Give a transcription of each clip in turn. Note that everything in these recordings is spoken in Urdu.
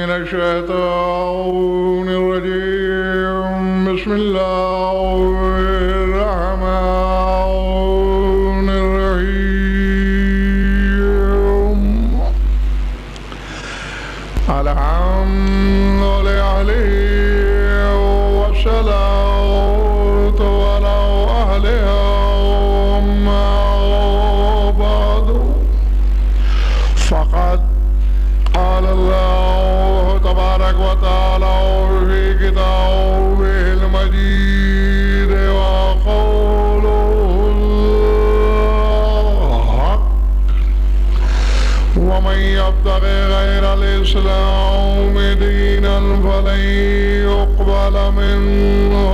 من الشيطان الرجيم بسم الله الرحمن الرحيم الحمد لله والصلاة على أهلها ما بعد فقد قال الله تبارك وتعالى في كتابه المجيد وقوله الحق ومن يبتغي غير الإسلام دينا فلن يقبل منه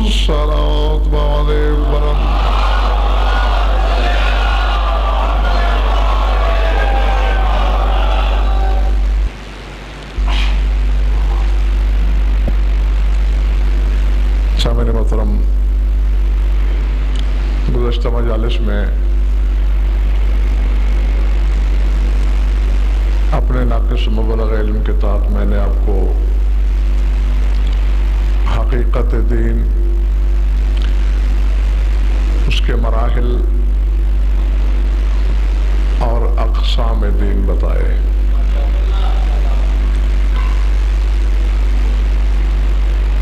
الصلاة بعد الفرض. سامعین محترم، گزشتہ مجالس میں اپنے ناقص مبلغ علم کے تحت میں نے آپ کو حقیقت دین، اس کے مراحل اور اقسام دین بتائے۔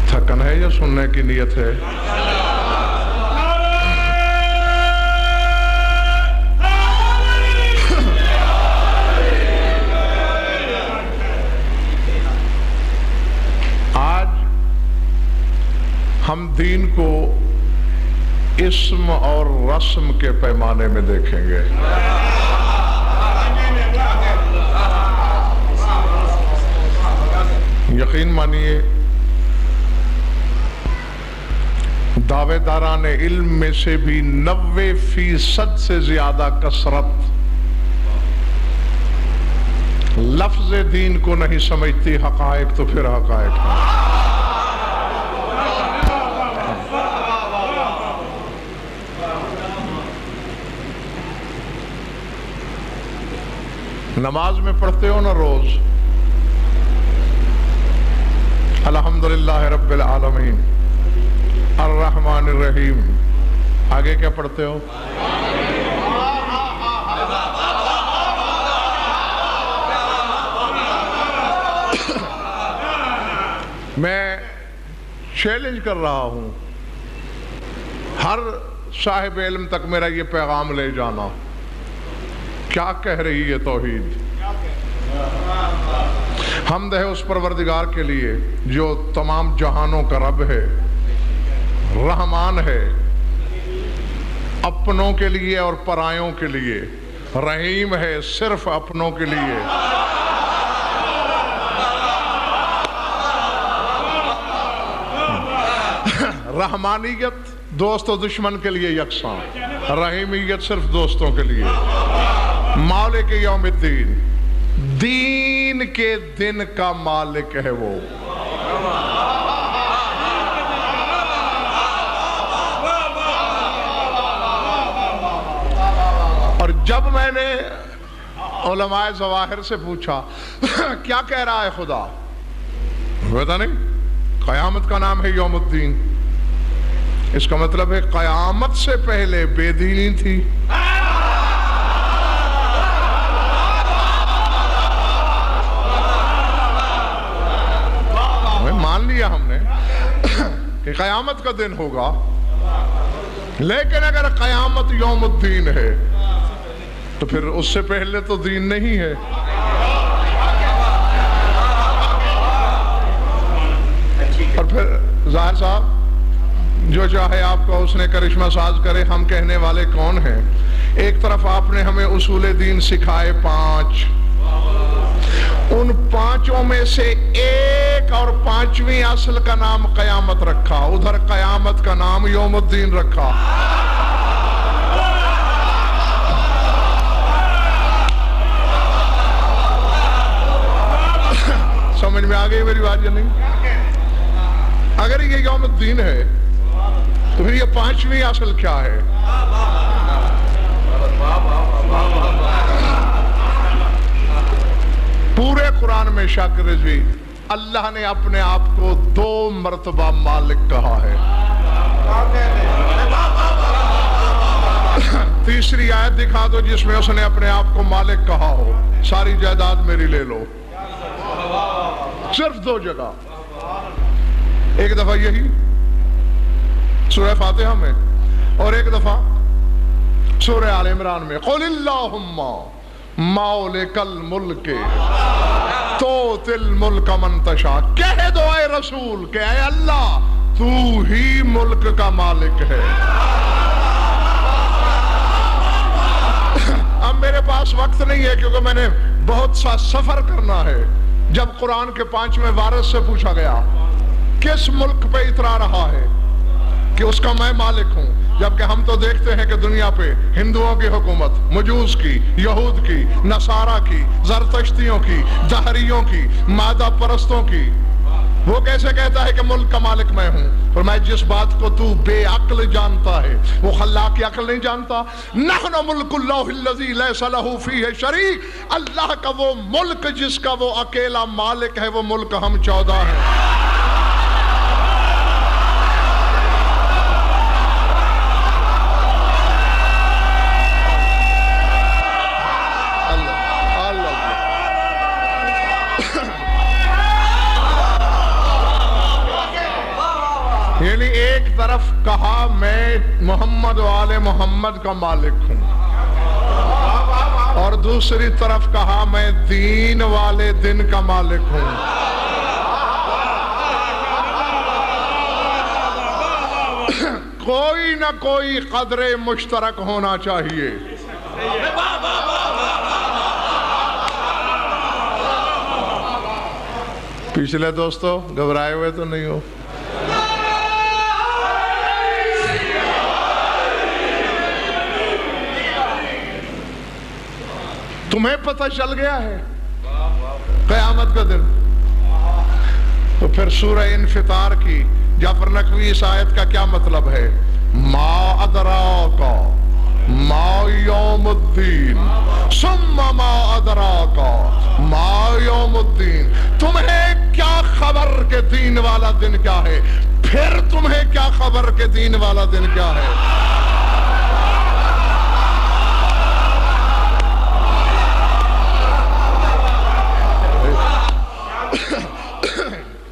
تھکن ہے یا سننے کی نیت ہے؟ آج ہم دین کو اسم اور رسم کے پیمانے میں دیکھیں گے۔ یقین مانیے، دعوے داران علم میں سے بھی 90% سے زیادہ کثرت لفظ دین کو نہیں سمجھتی، حقائق تو پھر حقائق ہیں۔ نماز میں پڑھتے ہو نا روز الحمدللہ رب العالمین الرحمن الرحیم، آگے کیا پڑھتے ہو؟ میں چیلنج کر رہا ہوں ہر صاحب علم تک میرا یہ پیغام لے جانا، کیا کہہ رہی ہے توحید؟ حمد ہے اس پروردگار کے لیے جو تمام جہانوں کا رب ہے، رحمان ہے اپنوں کے لیے اور پرایوں کے لیے، رحیم ہے صرف اپنوں کے لیے۔ رحمانیت دوست و دشمن کے لیے یکساں، رحیمیت صرف دوستوں کے لیے۔ مالک یوم الدین، دین کے دن کا مالک ہے وہ۔ اور جب میں نے علماء ظواہر سے پوچھا کیا کہہ رہا ہے خدا، پتہ نہیں، قیامت کا نام ہے یوم الدین، اس کا مطلب ہے قیامت سے پہلے بے دینی تھی۔ مان لیا ہم نے کہ قیامت کا دن ہوگا، لیکن اگر قیامت یوم الدین ہے تو پھر اس سے پہلے تو دین نہیں ہے۔ اور پھر ظاہر صاحب جو چاہے آپ کا اس نے کرشمہ ساز کرے، ہم کہنے والے کون ہیں؟ ایک طرف آپ نے ہمیں اصول دین سکھائے 5، ان 5 میں سے ایک اور 5ویں اصل کا نام قیامت رکھا، ادھر قیامت کا نام یوم الدین رکھا۔ سمجھ میں آ گئی میری بات یا نہیں؟ اگر یہ یوم الدین ہے تو پھر یہ 5ویں اصل کیا ہے؟ پورے قرآن میں شاکر جی اللہ نے اپنے آپ کو 2 مرتبہ مالک کہا ہے. تیسری آیت دکھا دو جس میں اس نے اپنے آپ کو مالک کہا ہو. ساری جائیداد میری لے لو. صرف 2 جگہ. ایک دفعہ یہی سورہ فاتحہ میں اور ایک دفعہ سورہ آل عمران میں. قل اللہم مالک الملک تؤتی الملک من تشاء. کہہ دو اے رسول کہ اے اللہ تو ہی ملک کا مالک ہے. اب میرے پاس وقت نہیں ہے کیونکہ میں نے بہت سا سفر کرنا ہے. جب قرآن کے 5ویں وارث سے پوچھا گیا کس ملک پہ اترا رہا ہے کہ اس کا میں مالک ہوں، جبکہ ہم تو دیکھتے ہیں کہ دنیا پہ ہندوؤں کی حکومت، مجوس کی، یہود کی، نصارہ کی، زرتشتیوں کی، دہریوں کی، مادہ پرستوں کی. وہ کیسے کہتا ہے کہ ملک کا مالک میں ہوں؟ فرمایا جس بات کو تو بے عقل جانتا ہے وہ خلاق کی عقل نہیں جانتا. نحن ملک اللہ الذی لیس لہ فیہ شریک. اللہ کا وہ ملک جس کا وہ اکیلا مالک ہے، وہ ملک ہم 14 ہیں. یعنی ایک طرف کہا میں محمد و آل محمد کا مالک ہوں اور دوسری طرف کہا میں دین والے دن کا مالک ہوں. کوئی نہ کوئی قدر مشترک ہونا چاہیے. پچھلے دوستو گھبرائے ہوئے تو نہیں ہو؟ تمہیں پتہ چل گیا ہے قیامت کا دن؟ تو پھر سورہ انفطار کی جعفر نقوی اس آیت کا کیا مطلب ہے؟ ما ادراک ما یوم الدین ثم ما ادراک ما یوم الدین. تمہیں کیا خبر کہ دین والا دن کیا ہے؟ پھر تمہیں کیا خبر کہ دین والا دن کیا ہے؟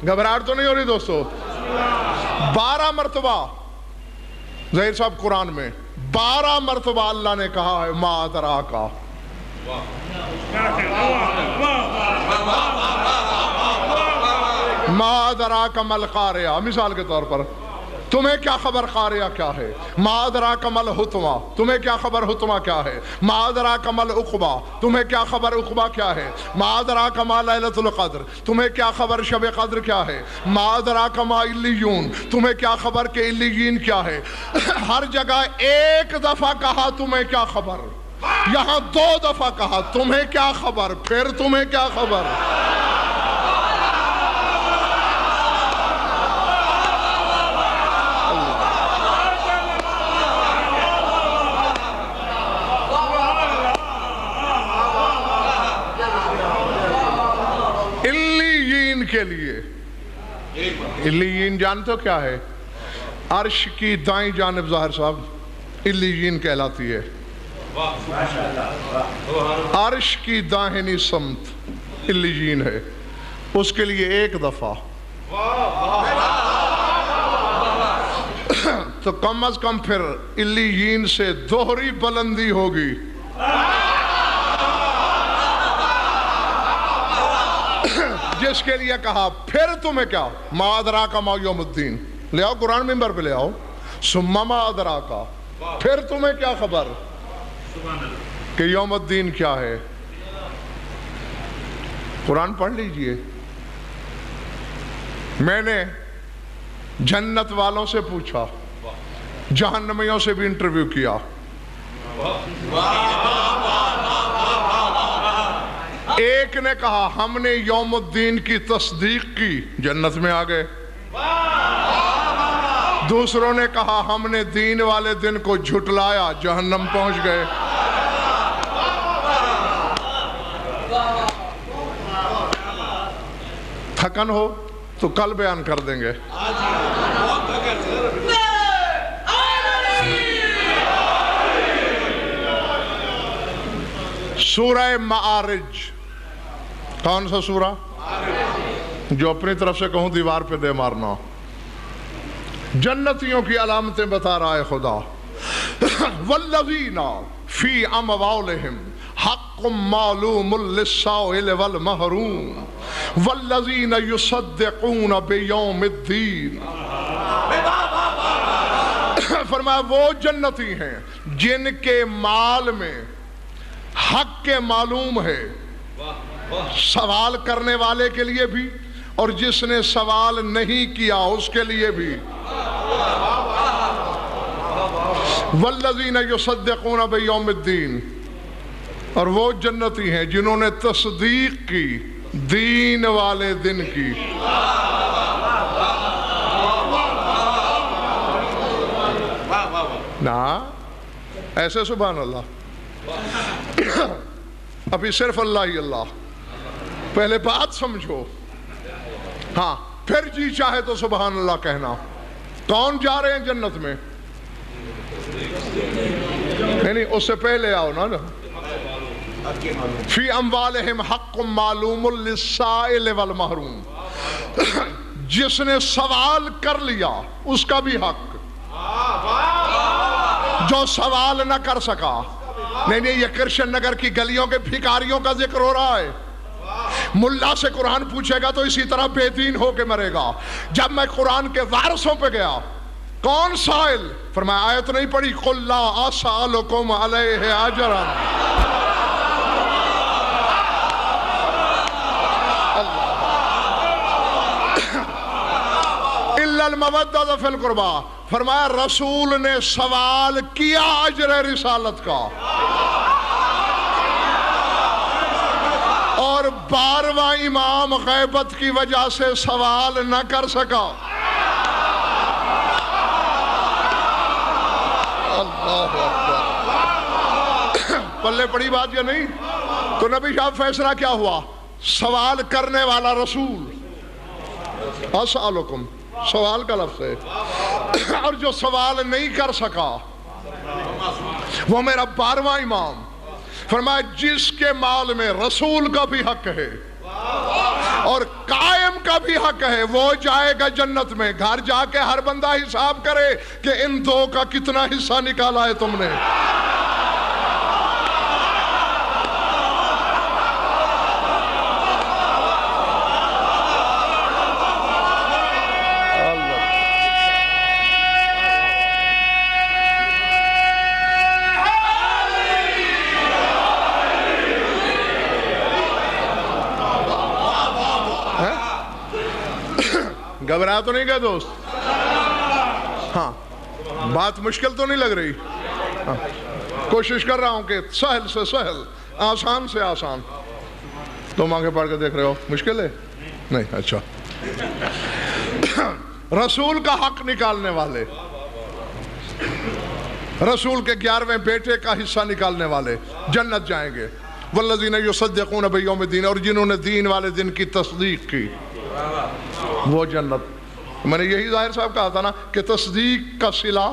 گھبراہٹ تو نہیں ہو رہی دوستو؟ 12 مرتبہ ظہیر صاحب قرآن میں 12 مرتبہ اللہ نے کہا ہے ما ادراکا. ما ادراک ما القاریہ. مثال کے طور پر تمہیں کیا خبر قاریہ کیا ہے؟ ما ادراک ما الحطمہ. تمہیں کیا خبر حطمہ کیا ہے؟ ما ادراک ما العقبہ. تمہیں کیا خبر عقبہ کیا ہے؟ ما ادراک ما لیلۃ القدر. تمہیں کیا خبر شب قدر کیا ہے؟ ما ادراک ما علیون. تمہیں کیا خبر کہ علیین کیا ہے؟ ہر جگہ ایک دفعہ کہا تمہیں کیا خبر، یہاں 2 دفعہ کہا تمہیں کیا خبر، پھر تمہیں کیا خبر. کے لیے علیین جانتے ہو کیا ہے؟ عرش کی دائیں جانب ظاہر صاحب علیین کہلاتی ہے. عرش کی داہنی سمت علیین ہے. اس کے لیے ایک دفعہ تو کم از کم پھر علیین سے دوہری بلندی ہوگی. جس کے لیے کہا پھر تمہیں کیا، ما ادراک ما یوم الدین. لے آؤ قرآن ممبر پہ لے آؤ. ثم ما ادراک، پھر تمہیں کیا خبر کہ یوم الدین کیا ہے. قرآن پڑھ لیجئے. میں نے جنت والوں سے پوچھا، جہنمیوں سے بھی انٹرویو کیا. ایک نے کہا ہم نے یوم الدین کی تصدیق کی، جنت میں آ گئے. دوسروں نے کہا ہم نے دین والے دن کو جھٹلایا، جہنم پہنچ گئے. تھکن ہو تو کل بیان کر دیں گے. سورہ معارج. کون سا سورہ؟ جو اپنی طرف سے کہوں دیوار پہ دے مارنا. جنتیوں کی علامتیں بتا رہا ہے خدا. والذین فی اموالہم حق معلوم للسائل والمحروم والذین یصدقون بیوم الدین. فرمایا وہ جنتی ہیں جن کے مال میں حق کے معلوم ہے، سوال کرنے والے کے لیے بھی اور جس نے سوال نہیں کیا اس کے لیے بھی. والذین یصدقون بیوم الدین. اور وہ جنتی ہیں جنہوں نے تصدیق کی دین والے دن کی. نا ایسے سبحان اللہ. ابھی صرف اللہ ہی اللہ. پہلے بات سمجھو، ہاں پھر جی چاہے تو سبحان اللہ کہنا. کون جا رہے ہیں جنت میں؟ نہیں اس سے پہلے آؤ نا. فی اموالہم حق معلوم للسائل والمحروم. جس نے سوال کر لیا اس کا بھی حق. جو سوال نہ کر سکا. نہیں یہ کرشن نگر کی گلیوں کے بھکاریوں کا ذکر ہو رہا ہے. ملا سے قرآن پوچھے گا تو اسی طرح بے دین ہو کے مرے گا. جب میں قرآن کے وارثوں پہ گیا، کون سائل؟ فرمایا آیت نہیں پڑھی قل لا اسألکم علیہ اجرا. الا المودۃ فی القربى. فرمایا رسول نے سوال کیا اجر رسالت کا، اور 12واں امام غیبت کی وجہ سے سوال نہ کر سکا. اللہ اکبر. پلے پڑی بات یا نہیں؟ تو نبی صاحب فیصلہ کیا ہوا؟ سوال کرنے والا رسول. اسألکم سوال کا لفظ ہے. اور جو سوال نہیں کر سکا وہ میرا 12واں امام. فرمایا جس کے مال میں رسول کا بھی حق ہے اور قائم کا بھی حق ہے وہ جائے گا جنت میں. گھر جا کے ہر بندہ حساب کرے کہ ان دو کا کتنا حصہ نکالا ہے تم نے. گھبرا تو نہیں گئے دوست؟ ہاں بات مشکل تو نہیں لگ رہی؟ کوشش کر رہا ہوں کہ سہل سے سہل، آسان سے آسان. تم آگے پڑھ کے دیکھ رہے ہو مشکل ہے؟ نہیں اچھا. رسول کا حق نکالنے والے، رسول کے 11ویں بیٹے کا حصہ نکالنے والے جنت جائیں گے. والذین یصدقون بیوم الدین. اور جنہوں نے دین والے دن کی تصدیق کی وہ جنت. میں نے یہی ظاہر صاحب کہا تھا نا کہ تصدیق کا صلہ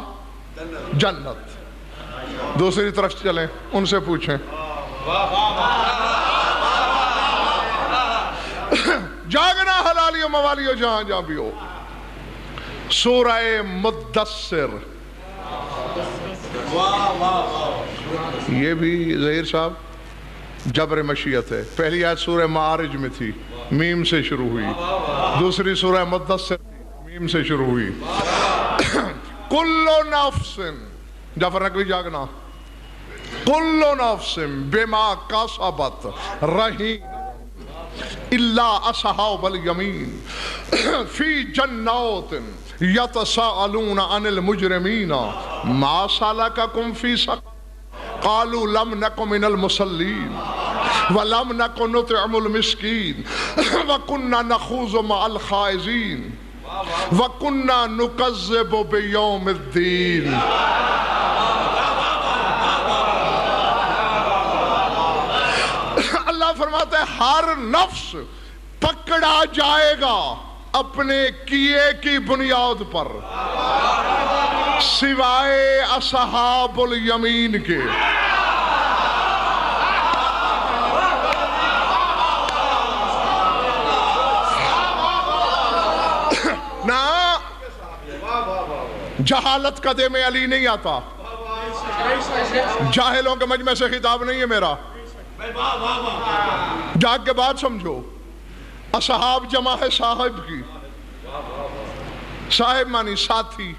جنت. دوسری طرف چلیں ان سے پوچھیں. جاگنا حلالی و موالی و جہاں جہاں بھی ہو. سورہ مدثر. یہ بھی ظہیر صاحب جبر مشیت ہے. پہلی آیت سورہ معارج میں تھی، میم سے شروع ہوئی. دوسری سورہ مدثر میم سے شروع ہوئی. کل نفس، جعفر نقوی جاگنا، کل نفس بما کسبت رہین الا اصحاب الیمین فی جنات یتساءلون عن المجرمین ما سلککم فی سقر قالوا لم نک من المصلین وَلَمْ نَكُ نُطْعِمُ الْمِسْكِينَ وَكُنَّا نَخُوضُ مَعَ الْخَائِضِينَ وَكُنَّا نُكَذِّبُ بِيَوْمِ الدِّينِ. اللہ فرماتا ہے ہر نفس پکڑا جائے گا اپنے کیے کی بنیاد پر سوائے اصحاب الیمین کے۔ نہ جہالت قدے میں علی نہیں آتا، جاہلوں کے مجمع سے خطاب نہیں ہے میرا، جاگ کے بات سمجھو۔ اصحاب جمع ہے صاحب کی، صاحب مانی ساتھی،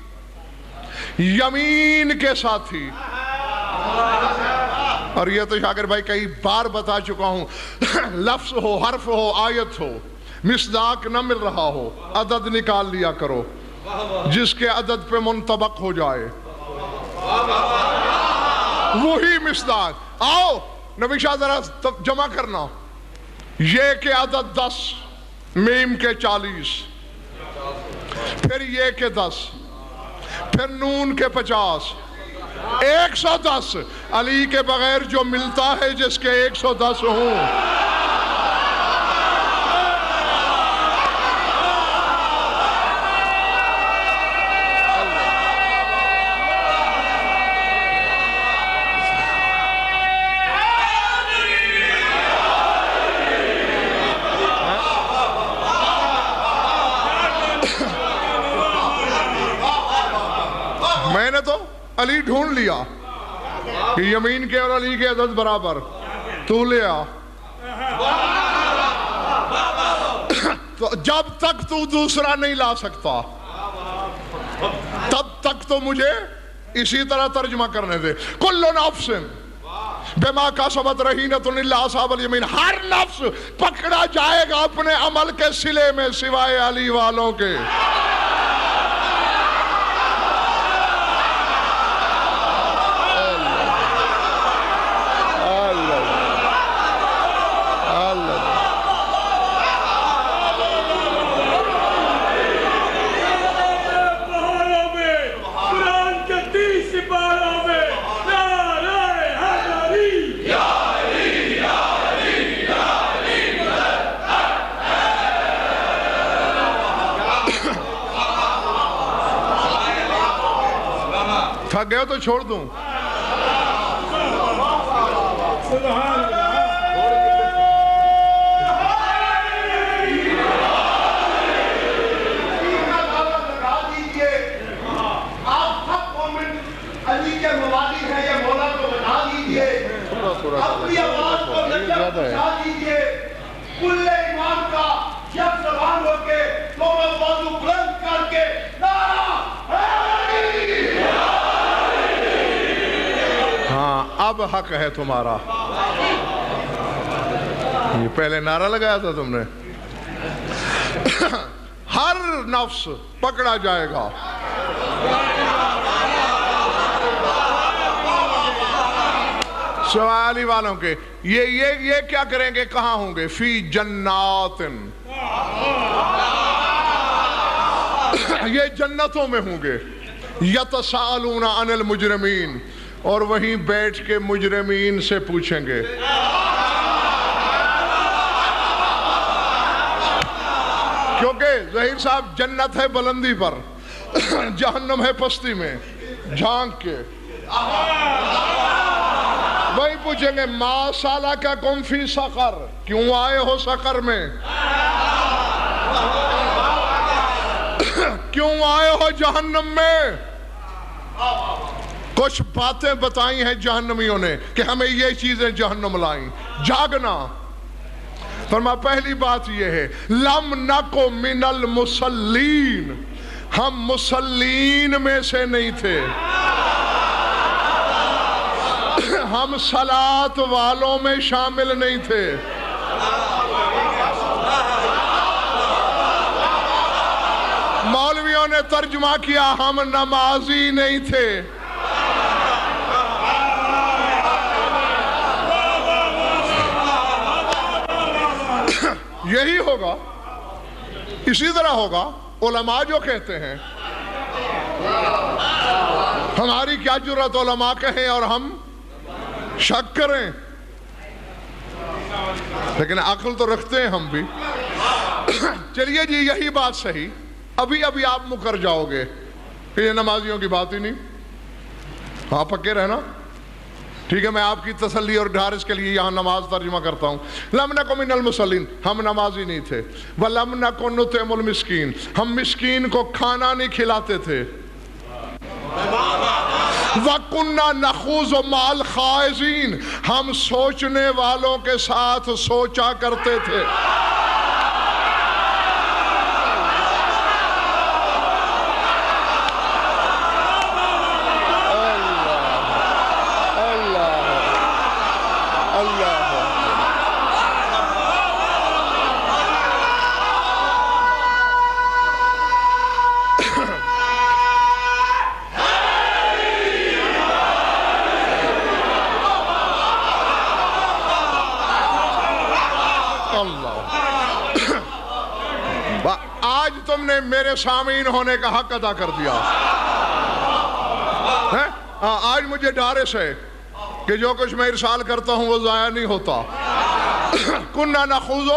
یمین کے ساتھی۔ اور یہ تو شاکر بھائی کئی بار بتا چکا ہوں، لفظ ہو، حرف ہو، آیت ہو، مصداق نہ مل رہا ہو، عدد نکال لیا کرو جس کے عدد پہ منطبق ہو جائے، وہی مصداق۔ آؤ نبی شاہ ذرا جمع کرنا، یہ کے عدد 10، میم کے 40، پھر یہ کے 10، پھر نون کے 50، 110۔ علی کے بغیر جو ملتا ہے جس کے 110 ہوں۔ میں نے تو علی ڈھونڈ لیا کہ یمین کے اور علی کے عدد برابر، تو لے آ۔ تو جب تک تو دوسرا نہیں لا سکتا تب تک تو مجھے اسی طرح ترجمہ کرنے دے۔ کل نفس بما کسبت رہینۃ الا اصحاب الیمین، ہر نفس پکڑا جائے گا اپنے عمل کے صلے میں سوائے علی والوں کے۔ تھک گئے ہو تو چھوڑ دوں۔ علی کے موالد ہیں، یہ مولا کو بتا دیجئے، اپنی آواز کو نجم پہنچا دیجئے، کل ایمان کا یک زبان ہو کے دونوں بازو بلند کر کے نعرہ علی۔ ہاں اب حق ہے تمہارا۔ یہ پہلے نعرہ لگایا تھا تم نے۔ ہر نفس پکڑا جائے گا سوائے علی والوں کے۔ یہ کیا کریں گے؟ کہاں ہوں گے؟ فی جنات، یہ جنتوں میں ہوں گے۔ یتساءلون عن المجرمین، اور وہیں بیٹھ کے مجرمین سے پوچھیں گے۔ کیونکہ ظہیر صاحب جنت ہے بلندی پر، جہنم ہے پستی میں، جھانک کے وہی پوچھیں گے ما سالککم فی سقر، کیوں آئے ہو سقر میں؟ کیوں آئے ہو جہنم میں؟ کچھ باتیں بتائی ہیں جہنمیوں نے کہ ہمیں یہ چیزیں جہنم لائیں۔ جاگنا۔ فرما پہلی بات یہ ہے لم نکو من المصلین، ہم مصلین میں سے نہیں تھے، ہم صلاۃ والوں میں شامل نہیں تھے۔ مولویوں نے ترجمہ کیا ہم نمازی نہیں تھے۔ یہی ہوگا، اسی طرح ہوگا۔ علماء جو کہتے ہیں ہماری کیا جرات علماء کہیں اور ہم شک کریں، لیکن عقل تو رکھتے ہیں ہم بھی۔ چلیے جی یہی بات صحیح، ابھی ابھی آپ مکر جاؤ گے کہ یہ نمازیوں کی بات ہی نہیں. ہاں پکے رہنا. ٹھیک ہے، میں آپ کی تسلی اور ڈھارس کے لیے یہاں نماز ترجمہ کرتا ہوں. لم نکن من المصلین، ہم نمازی نہیں تھے. ولم نکن نطعم المسکین، ہم مسکین کو کھانا نہیں کھلاتے تھے. وَكُنَّا نَخُوضُ مَعَ الْخَائِضِينَ، ہم سوچنے والوں کے ساتھ سوچا کرتے تھے. آج تم نے میرے سامعین ہونے کا حق ادا کر دیا. آج مجھے ڈارس ہے کہ جو کچھ میں ارسال کرتا ہوں وہ ضائع نہیں ہوتا. کننا نخوض،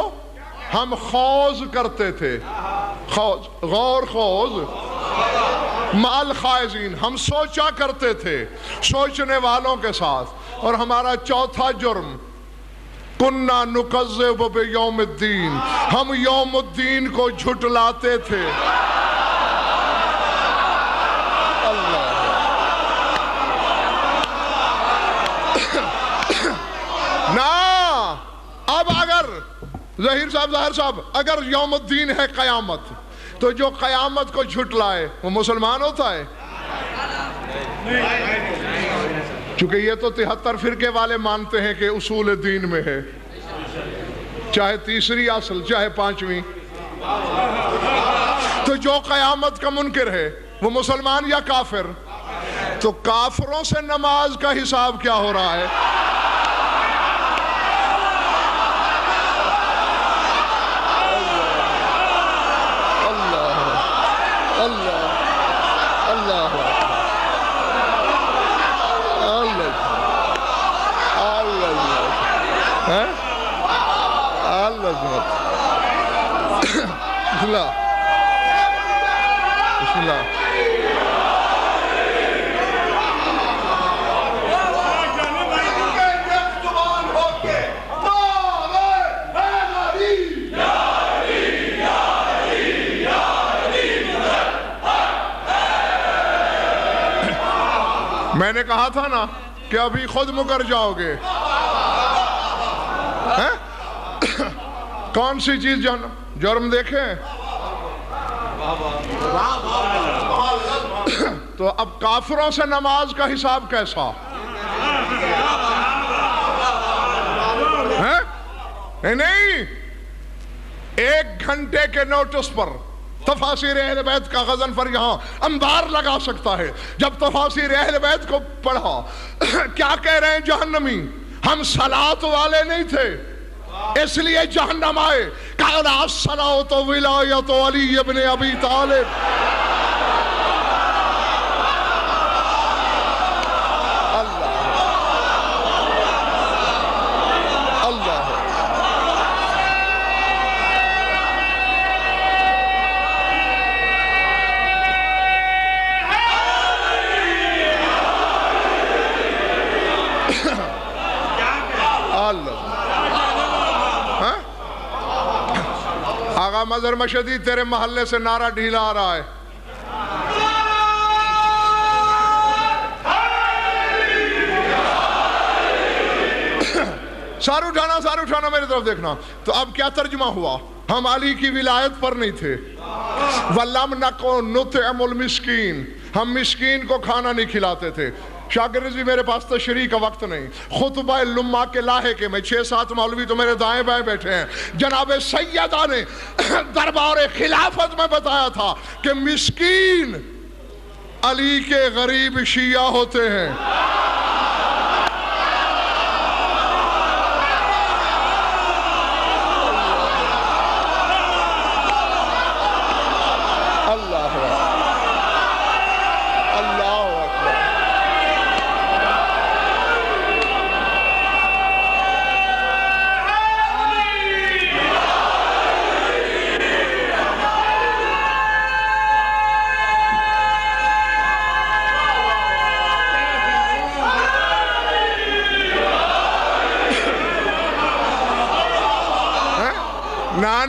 ہم خوض کرتے تھے. غور خوض مع الخائضین، ہم سوچا کرتے تھے سوچنے والوں کے ساتھ. اور ہمارا چوتھا جرم کننا نکذب بیوم الدین، ہم یوم الدین کو جھٹلاتے تھے. نا اب اگر ظاہر صاحب اگر یوم الدین ہے قیامت، تو جو قیامت کو جھٹلائے وہ مسلمان ہوتا ہے؟ چونکہ یہ تو 73 فرقے والے مانتے ہیں کہ اصول دین میں ہے، چاہے تیسری اصل چاہے پانچویں. تو جو قیامت کا منکر ہے وہ مسلمان یا کافر؟ تو کافروں سے نماز کا حساب کیا ہو رہا ہے؟ بسم اللہ. میں نے کہا تھا نا کہ ابھی خود مکر جاؤ گے. کون سی چیز جرم دیکھیں؟ تو اب کافروں سے نماز کا حساب کیسا؟ نہیں، 1 گھنٹے کے نوٹس پر تفاسیر اہل بیت کا غزن پر یہاں انبار لگا سکتا ہے. جب تفاسیر اہل بیت کو پڑھا کیا کہہ رہے ہیں جہنمی؟ ہم صلاۃ والے نہیں تھے اس لیے جہنم آئے. قال الصلاۃ ولایۃ علی ابن ابی طالب. آغا مظہر مشدی تیرے محلے سے نعرہ ڈھیلا آ رہا ہے. سار اٹھانا میری طرف دیکھنا. تو اب کیا ترجمہ ہوا؟ ہم علی کی ولایت پر نہیں تھے. وَلَمْ نَكُن نُطْعِمُ الْمِسْكِينَ، ہم مسکین کو کھانا نہیں کھلاتے تھے. شاکر رضوی میرے پاس تشریح کا وقت نہیں. خطبہ لمہ کے لاحقے میں 6-7 مولوی تو میرے دائیں بائیں بیٹھے ہیں. جناب سیدہ نے دربار خلافت میں بتایا تھا کہ مسکین علی کے غریب شیعہ ہوتے ہیں.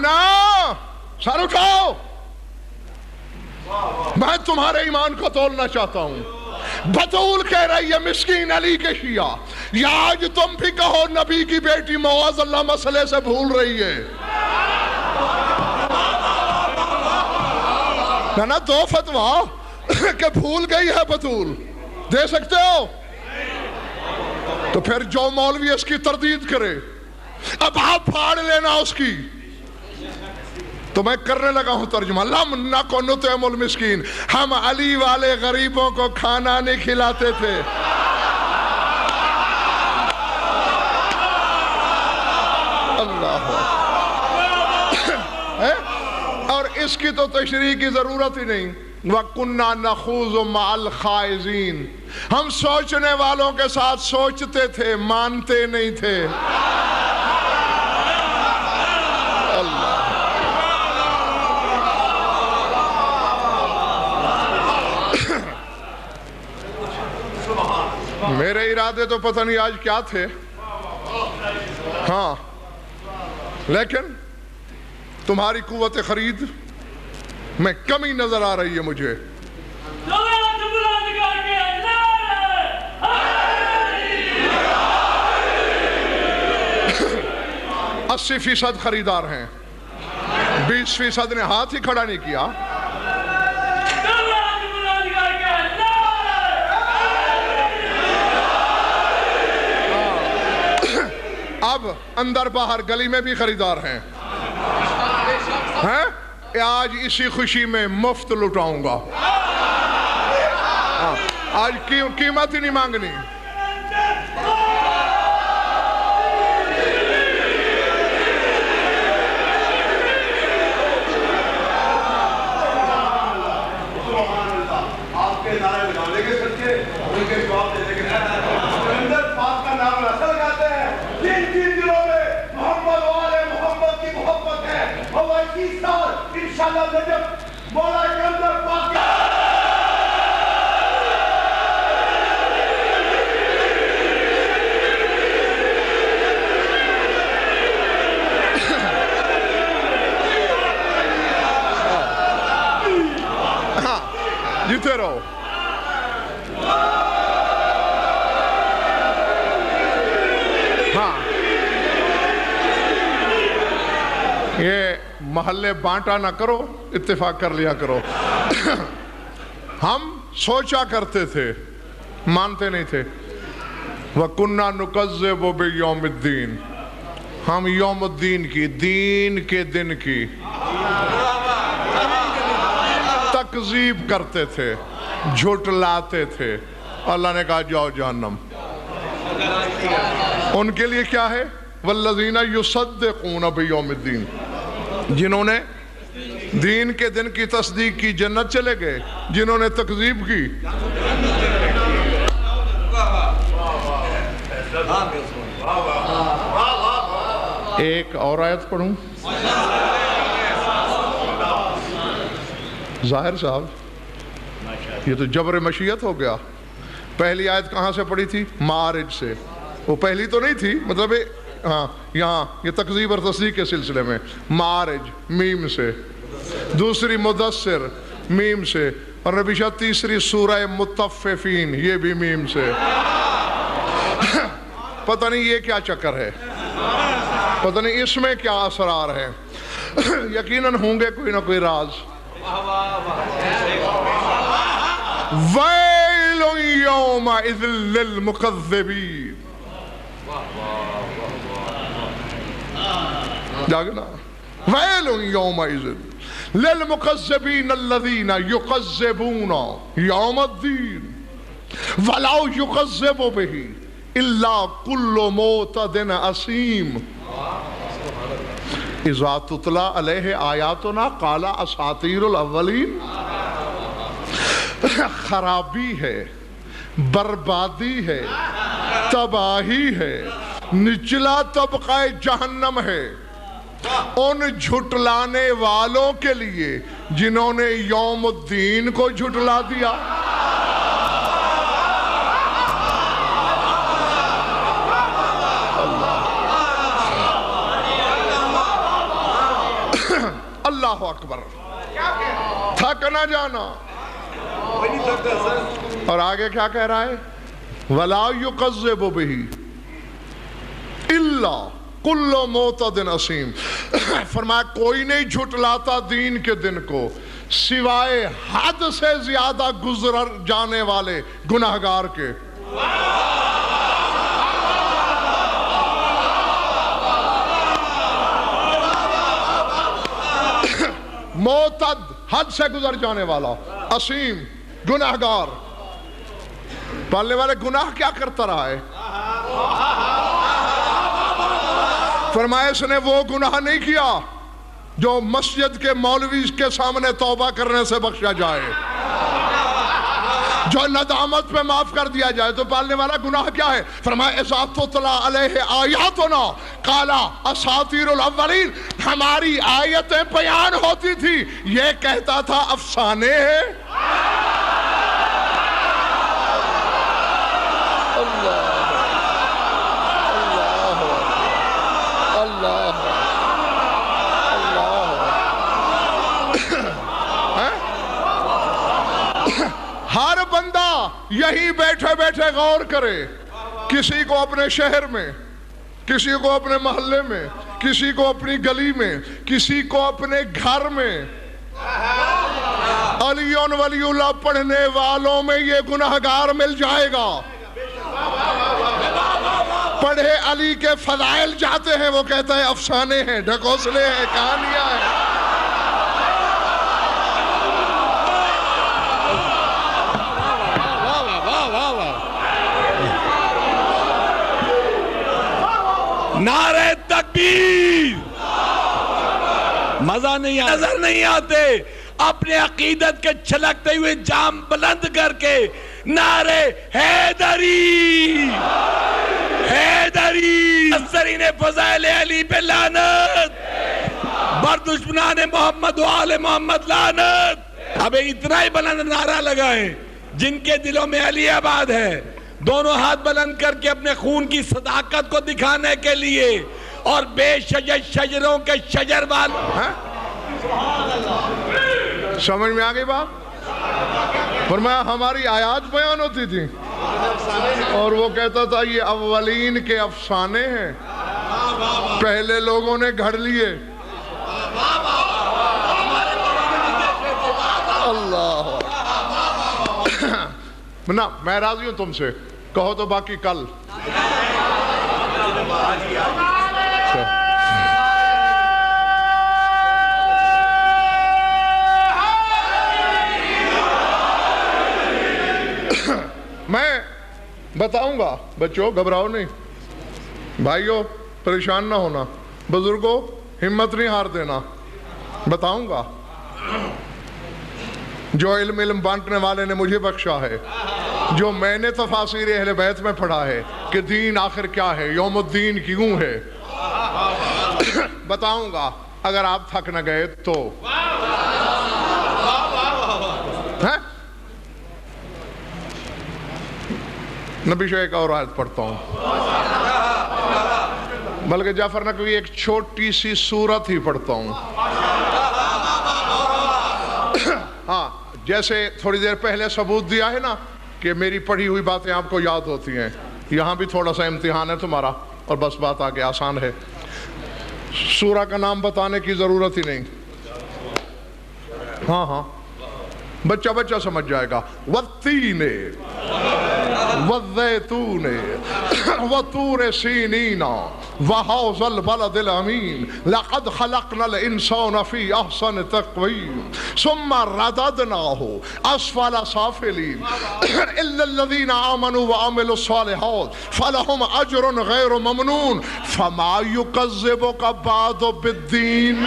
نا سر اٹھاؤ، میں تمہارے ایمان کو تولنا چاہتا ہوں۔ بطول کہہ رہی ہے مسکین علی کے شیعہ، یا آج تم بھی کہو نبی کی بیٹی معاذ اللہ مسئلے سے بھول رہی ہے۔ نا دو فتویٰ کہ بھول گئی ہے بطول دے سکتے ہو؟ تو پھر جو مولوی اس کی تردید کرے اب آپ پھاڑ لینا اس کی۔ تو میں کرنے لگا ہوں ترجمہ، لم نکن نطعم المسکین، ہم علی والے غریبوں کو کھانا نہیں کھلاتے تھے۔ اللہ، اور اس کی تو تشریح کی ضرورت ہی نہیں۔ وَكُنَّا نَخُوضُ مَعَ الْخَائِضِينَ، ہم سوچنے والوں کے ساتھ سوچتے تھے، مانتے نہیں تھے۔ میرے ارادے تو پتہ نہیں آج کیا تھے، ہاں، لیکن تمہاری قوت خرید میں کمی نظر آ رہی ہے مجھے۔ 80% خریدار ہیں، 20% نے ہاتھ ہی کھڑا نہیں کیا۔ اب اندر باہر گلی میں بھی خریدار ہیں۔ آج اسی خوشی میں مفت لٹاؤں گا، آج قیمت ہی نہیں مانگنی۔ آپ کے نعرے لگانے کے سچے، ان کے جواب دینے کے سکندر پاک کا نام ایسا لگاتے ہیں جن دلوں میں محمد والے محمد کی محبت ہے، اور 21 سال انشاءاللہ نجف مولا سکندر پاک کے جیتے رہو۔ ہاں، یہ محلے بانٹا نہ کرو، اتفاق کر لیا کرو۔ ہم سوچا کرتے تھے، مانتے نہیں تھے۔ وَكُنَّا نُكَذِّبُ بِيَوْمِ الدِّينِ، ہم یوم الدین کی، دین کے دن کی تکذیب کرتے تھے، جھٹلاتے تھے۔ اللہ نے کہا جاؤ جہنم۔ ان کے لیے کیا ہے؟ وَالَّذِينَ يُصَدِّقُونَ بِيَوْمِ الدِّينِ، جنہوں نے دین کے دن کی تصدیق کی جنت چلے گئے، جنہوں نے تکذیب کی ایک اور آیت پڑھوں؟ ظاہر صاحب یہ تو جبر مشیت ہو گیا۔ پہلی آیت کہاں سے پڑھی تھی؟ معارج سے۔ وہ پہلی تو نہیں تھی، مطلب ہاں یہاں یہ تکذیب اور تصدیق کے سلسلے میں معارج میم سے، دوسری مدثر میم سے، اور نبی شاہ تیسری سورہ مطففین یہ بھی میم سے۔ پتہ نہیں یہ کیا چکر ہے، پتہ نہیں اس میں کیا اسرار ہے، یقیناً ہوں گے کوئی نہ کوئی راز۔ وَيْلٌ يَوْمَئِذٍ لِّلْمُكَذِّبِينَ، جاگنا، وَيْلٌ يَوْمَئِذٍ لِّلْمُكَذِّبِينَ الَّذِينَ يُكَذِّبُونَ يَوْمَ الدِّينِ وَلَوْ يُكَذِّبُ بِهِ إِلَّا كُلُّ مُعْتَدٍ أَثِيمٍ اذا تتلی علیہ آیاتنا قال اساطیر الاولین۔ خرابی ہے، بربادی ہے، تباہی ہے، نچلا طبقہ جہنم ہے ان جھٹلانے والوں کے لیے جنہوں نے یوم الدین کو جھٹلا دیا۔ اللہ اکبر، تھک نہ جانا. اور آگے کیا کہہ رہا ہے؟ وَلَا يُقَذِّبُ بِهِ إِلَّا كُلُّ مُعْتَدٍ أَثِيمٍ. فرمایا کوئی نہیں جھٹلاتا دین کے دن کو سوائے حد سے زیادہ گزر جانے والے گناہگار کے. معتد حد سے گزر جانے والا، اسیم گناہگار. پالنے والے گناہ کیا کرتا رہا ہے؟ فرمایا اس نے وہ گناہ نہیں کیا جو مسجد کے مولوی کے سامنے توبہ کرنے سے بخشا جائے، جو ندامت پہ معاف کر دیا جائے. تو پالنے والا گناہ کیا ہے؟ فرمایا اذا تتلی علیہ آیاتنا قال اساطیر الاولین. ہماری آیتیں بیان ہوتی تھی یہ کہتا تھا افسانے ہیں. ہر بندہ یہی بیٹھے بیٹھے غور کرے. کسی کو اپنے شہر میں، کسی کو اپنے محلے میں، کسی کو اپنی گلی میں، کسی کو اپنے گھر میں. علی ولی اللہ پڑھنے والوں میں یہ گناہگار مل جائے گا. پڑھے علی کے فضائل جاتے ہیں وہ کہتا ہے افسانے ہیں، ڈھکوسلے ہیں، کہانیاں ہیں. نعرہ تکبیر. مزہ نہیں آتا، نظر نہیں آتے. اپنے عقیدت کے چھلکتے ہوئے جام بلند کر کے نعرہ حیدری حیدری. مفسرین فضائل علی پہ لعنت، بر دشمنان محمد و آل محمد لعنت. اب اتنا ہی بلند نعرہ لگائیں جن کے دلوں میں علی آباد ہے. دونوں ہاتھ بلند کر کے اپنے خون کی صداقت کو دکھانے کے لیے اور بے شجر شجروں کے شجر وال. سمجھ میں آگئی بات؟ فرمایا ہماری آیات بیان ہوتی تھی اور وہ کہتا تھا یہ اولین کے افسانے ہیں، پہلے لوگوں نے گھڑ لیے. اللہ نا میں راضی ہوں تم سے. کہو تو باقی کل. میں بتاؤں گا. بچوں گھبراؤ نہیں، بھائیوں پریشان نہ ہونا، بزرگوں ہمت نہیں ہار دینا. بتاؤں گا جو علم بانٹنے والے نے مجھے بخشا ہے، جو میں نے تفاسیر اہل بیت میں پڑھا ہے کہ دین آخر کیا ہے، یوم الدین کیوں ہے. بتاؤں گا اگر آپ تھک نہ گئے تو. نبی شاہ ایک اور آیت پڑھتا ہوں، بلکہ جعفر نقوی ایک چھوٹی سی سورت ہی پڑھتا ہوں. ہاں جیسے تھوڑی دیر پہلے ثبوت دیا ہے نا کہ میری پڑھی ہوئی باتیں آپ کو یاد ہوتی ہیں، یہاں بھی تھوڑا سا امتحان ہے تمہارا اور بس بات آگے آسان ہے. سورہ کا نام بتانے کی ضرورت ہی نہیں. ہاں بچہ بچہ سمجھ جائے گا. والتین والزیتون وطور سینین وہذا البلد الامین لقد خلقنا الانسان فی احسن تقویم ثم رددناہ اسفل سافلین الا الذین آمنوا وعملوا الصالحات فلہم اجر غیر ممنون فما یکذبک بعد بالدین.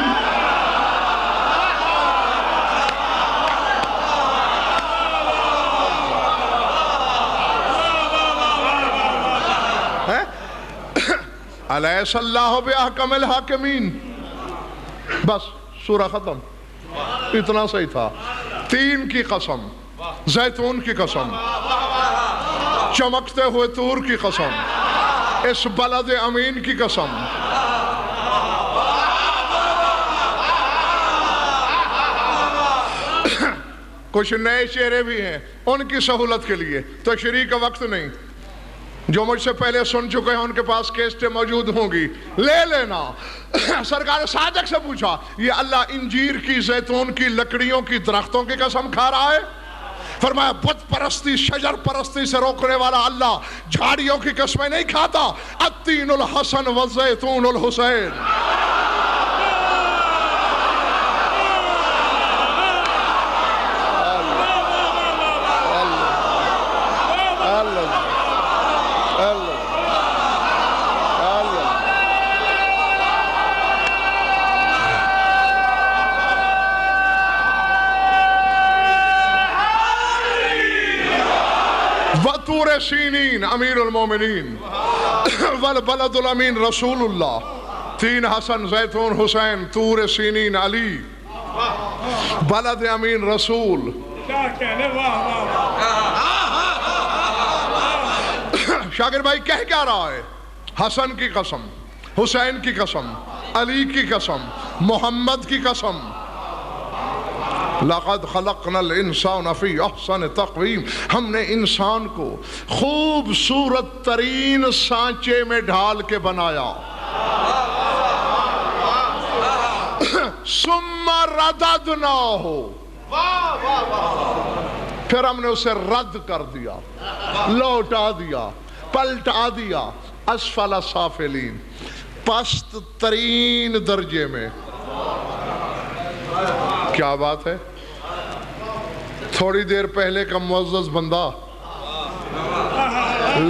الیس اللہ باحکم الحاکمین. بس سورہ ختم. اتنا صحیح تھا. تین کی قسم، زیتون کی قسم، چمکتے ہوئے طور کی قسم، اس بلد امین کی قسم. کچھ نئے چہرے بھی ہیں ان کی سہولت کے لیے، تشریح کا وقت نہیں، جو مجھ سے پہلے سن چکے ہیں ان کے پاس کیسٹیں موجود ہوں گی، لے لینا۔ سرکار صادق سے پوچھا یہ اللہ انجیر کی، زیتون کی لکڑیوں کی، درختوں کی قسم کھا رہا ہے؟ فرمایا بت پرستی، شجر پرستی سے روکنے والا اللہ جھاڑیوں کی قسمیں نہیں کھاتا۔ التین الحسن والزیتون الحسین۔ وطور سینین امیر المومنین والبلد الامین رسول اللہ، تین حسن زیتون حسین، طور سینین علی، بلد امین رسول۔ شاگرد بھائی کہہ کیا رہا ہے؟ حسن کی قسم، حسین کی قسم، علی کی قسم، محمد کی قسم۔ لَقَدْ خَلَقْنَا الْإِنسَانَ فِي أَحْسَنِ تَقْوِيمٍ، ہم نے انسان کو خوبصورت ترین سانچے میں ڈھال کے بنایا۔ ثُمَّ رَدَدْنَاهُ، پھر ہم نے اسے رد کر دیا، لوٹا دیا، پلٹا دیا، اسفل سافلین، پست ترین درجے میں۔ کیا بات ہے؟ تھوڑی دیر پہلے کا معزز بندہ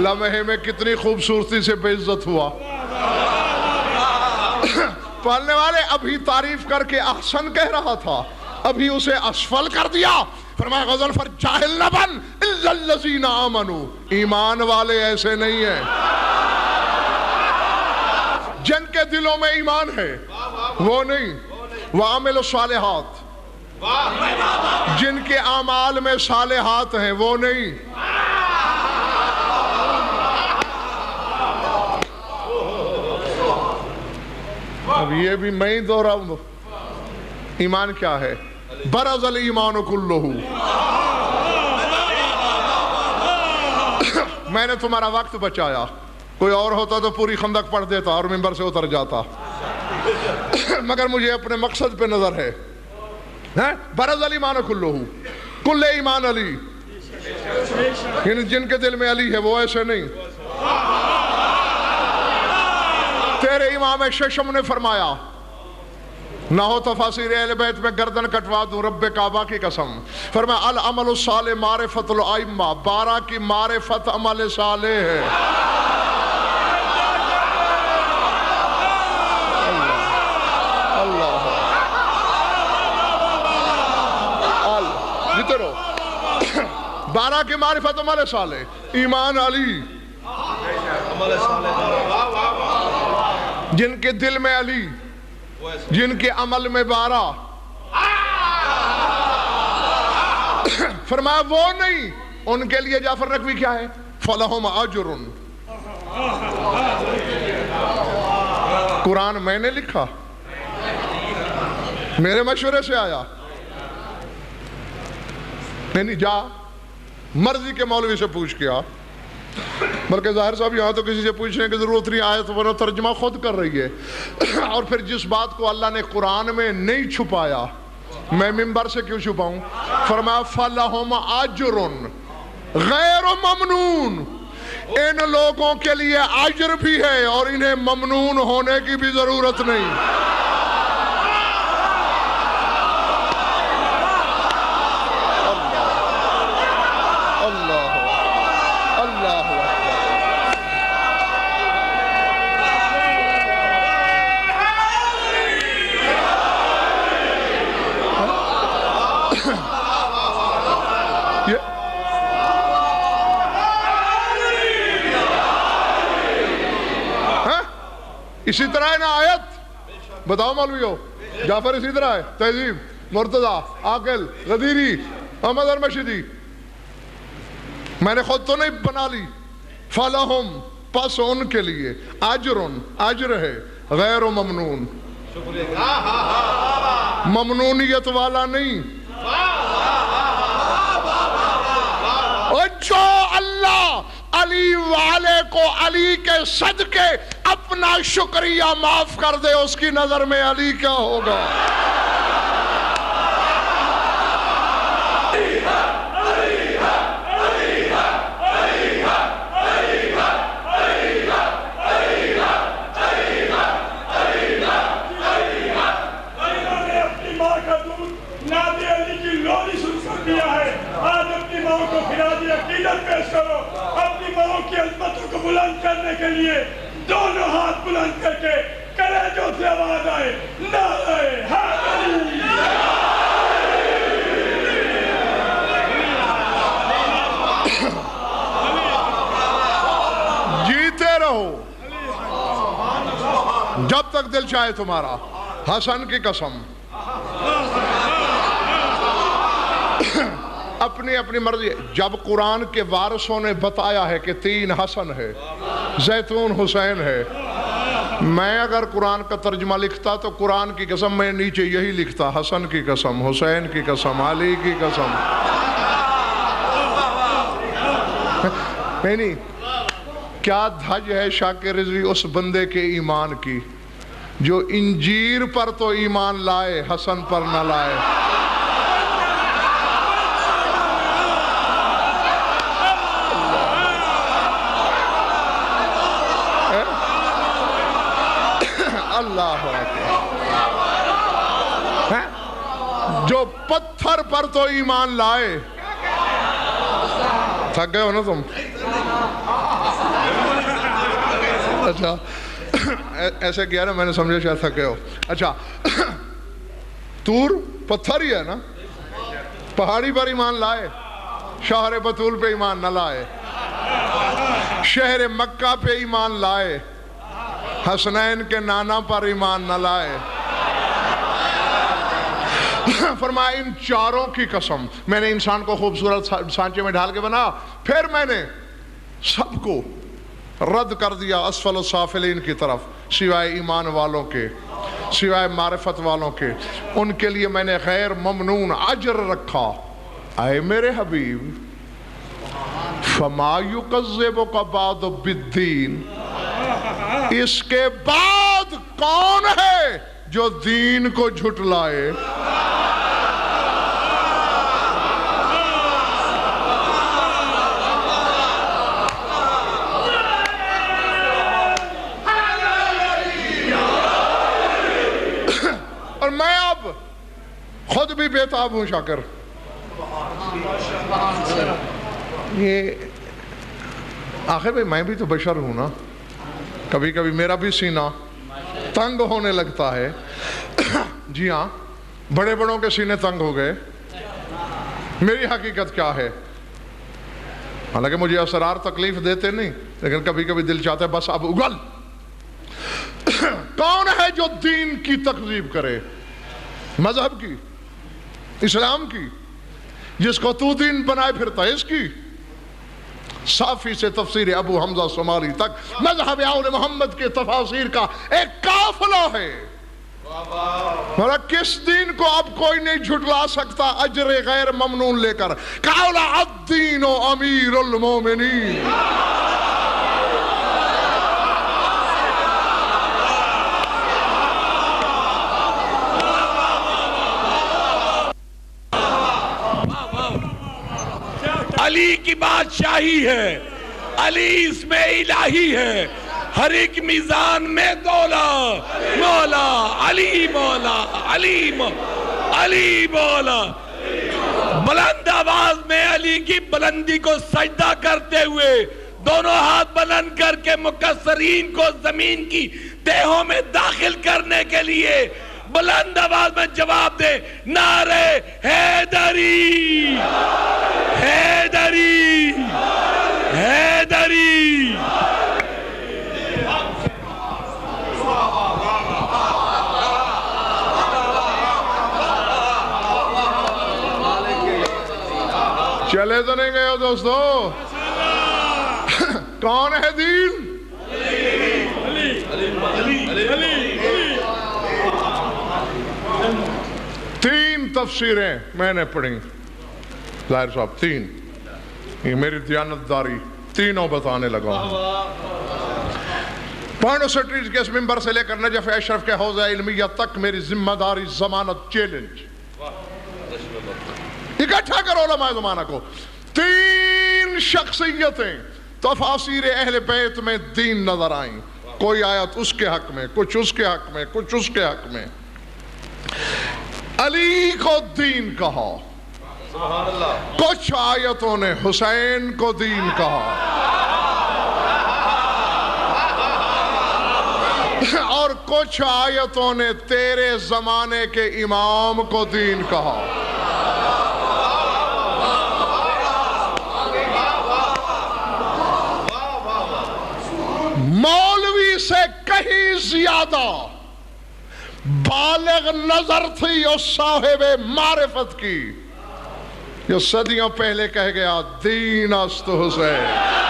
لمحے میں کتنی خوبصورتی سے بے عزت ہوا۔ پڑھنے والے ابھی تعریف کر کے احسن کہہ رہا تھا، ابھی اسے اسفل کر دیا۔ فرمایا غزل فر جاہل نہ بن الا الذین آمنوا، ایمان والے ایسے نہیں ہیں جن کے دلوں میں ایمان ہے، وہ نہیں۔ وَعَمِلُوا الصَّالِحَاتِ، جن کے اعمال میں صالحات ہیں، وہ نہیں۔ اب یہ بھی میں ہی دوہراؤں، ایمان کیا ہے؟ برز الایمان کلہ، میں نے تمہارا وقت بچایا، کوئی اور ہوتا تو پوری خندق پڑھ دیتا اور منبر سے اتر جاتا، مگر مجھے اپنے مقصد پہ نظر ہے۔ برز الایمان کلہ، کل ایمان علی، یعنی جن کے دل میں علی ہے وہ ایسے نہیں۔ تیرے امام ششم نے فرمایا، نہ ہو تفاسیر اہل بیت میں گردن کٹوا دوں رب کعبہ کی قسم۔ فرمایا العمل الصالح معرفت الائمہ، 12 کی معرفت عمل صالح ہے۔ اللہ 12 کی معرفت عمل صالح، ایمان علی، جن کے دل میں علی، جن کے عمل میں 12۔ فرمایا وہ نہیں، ان کے لیے جعفر نقوی کیا ہے؟ فَلَهُمْ أَجْرٌ۔ قرآن میں نے لکھا، میرے مشورے سے آیا، نہیں جا مرضی کے مولوی سے پوچھ کیا، بلکہ ظاہر صاحب یہاں تو کسی سے پوچھنے کی ضرورت نہیں، آیت ورنہ ترجمہ خود کر رہی ہے۔ اور پھر جس بات کو اللہ نے قرآن میں نہیں چھپایا، میں منبر سے کیوں چھپاؤں؟ فرمایا فَلَهُمْ أَجْرٌ غَيْرُ مَمْنُونَ، ان لوگوں کے لیے اجر بھی ہے اور انہیں ممنون ہونے کی بھی ضرورت نہیں۔ اسی طرح ہے نا آیت؟ بتاؤ مولویو، جعفر اسی طرح ہے، تہذیب، مرتضی، عاقل، غدیری، احمد ارمشدی، میں نے خود تو نہیں بنا لی۔ فَلَهُمْ، پس ان کے لیے، اجرن، اجر ہے، غیر ممنون، ممنونیت والا نہیں۔ جو اللہ علی والے کو علی کے صدقے اپنا شکریہ معاف کر دے، اس کی نظر میں علی کیا ہوگا؟ اپنی ماں کی عظمتوں کو بلند کرنے کے لیے دونوں ہاتھ بلند کر کے کلیجوں سے آواز آئے، نعرہ حیدری! جیتے رہو جب تک دل چاہے تمہارا، حسن کی قسم، اپنی اپنی مرضی۔ جب قرآن کے وارثوں نے بتایا ہے کہ 3 حسن ہے، زیتون حسین ہے، میں اگر قرآن کا ترجمہ لکھتا تو قرآن کی قسم میں نیچے یہی لکھتا، حسن کی قسم، حسین کی قسم، علی کی قسم۔ نہیں، کیا دھج ہے شاکر رضوی اس بندے کے ایمان کی جو انجیر پر تو ایمان لائے، حسن پر نہ لائے۔ اللہ جو پتھر پر تو ایمان لائے۔ تھک گئے ہو نا تم؟ اچھا ایسے کیا نا، میں نے سمجھا شاید تھک گئے ہو۔ اچھا طور پتھر ہی ہے نا، پہاڑی پر ایمان لائے، شہر بطول پہ ایمان نہ لائے، شہر مکہ پہ ایمان لائے، حسنین کے نانا پر ایمان نہ لائے۔ فرمایا ان چاروں کی قسم، میں نے انسان کو خوبصورت سانچے میں ڈھال کے بنا، پھر میں نے سب کو رد کر دیا اسفل السافلین کی طرف، سوائے ایمان والوں کے، سوائے معرفت والوں کے، ان کے لیے میں نے غیر ممنون اجر رکھا۔ اے میرے حبیب، فما یکذبک بعد بالدین، اس کے بعد کون ہے جو دین کو جھٹلائے؟ اور میں اب خود بھی بےتاب ہوں شاکر، یہ آخر بھائی میں بھی تو بشر ہوں نا، کبھی کبھی میرا بھی سینہ تنگ ہونے لگتا ہے۔ جی ہاں، بڑے بڑوں کے سینے تنگ ہو گئے۔ میری حقیقت کیا ہے؟ حالانکہ مجھے اسرار تکلیف دیتے نہیں، لیکن کبھی کبھی دل چاہتا ہے بس اب اگل۔ کون ہے جو دین کی تکذیب کرے، مذہب کی، اسلام کی، جس کو تو دین بنائے پھرتا ہے، اس کی؟ صافی سے تفسیر ابو حمزہ سمالی تک مذہب آل محمد کے تفاسیر کا ایک قافلہ ہے۔ کس دین کو اب کوئی نہیں جھٹلا سکتا اجر غیر ممنون لے کر۔ قال الدین امیر المومنین۔ علی کی بادشاہی ہے، علی اس میں الہی ہے، ہر ایک میزان میں دولا مولا علی، مولا علی مولا علی مولا۔ بلند آواز میں علی کی بلندی کو سجدہ کرتے ہوئے دونوں ہاتھ بلند کر کے مکسرین کو زمین کی تہوں میں داخل کرنے کے لیے بلند آواز میں جواب دے، نعرہ حیدری حیدری حیدری۔ چلے تو نہیں گئے ہو دوستو؟ کون ہے دین؟ تین تفسیریں میں نے پڑھی ظاہر صاحب، 3 یہ میری دیانتداری تینوں بتانے لگا ہوں۔ پوائنٹ سٹریٹ کے اس ممبر سے لے کر نجف اشرف کے حوضہ علمیہ تک میری ذمہ داری ضمانت چیلنج۔ اکٹھا کرو علماء زمانہ کو۔ 3 شخصیتیں تفاسیر اہل بیت میں دین نظر آئیں، کوئی آیت اس کے حق میں، کچھ اس کے حق میں، کچھ اس کے حق میں۔ علی کو دین کہا، کچھ آیتوں نے حسین کو دین کہا، اور کچھ آیتوں نے تیرے زمانے کے امام کو دین کہا۔ مولوی سے کہیں زیادہ بالغ نظر تھی اس صاحب معرفت کی جو صدیوں پہلے کہہ گیا دین است حسین۔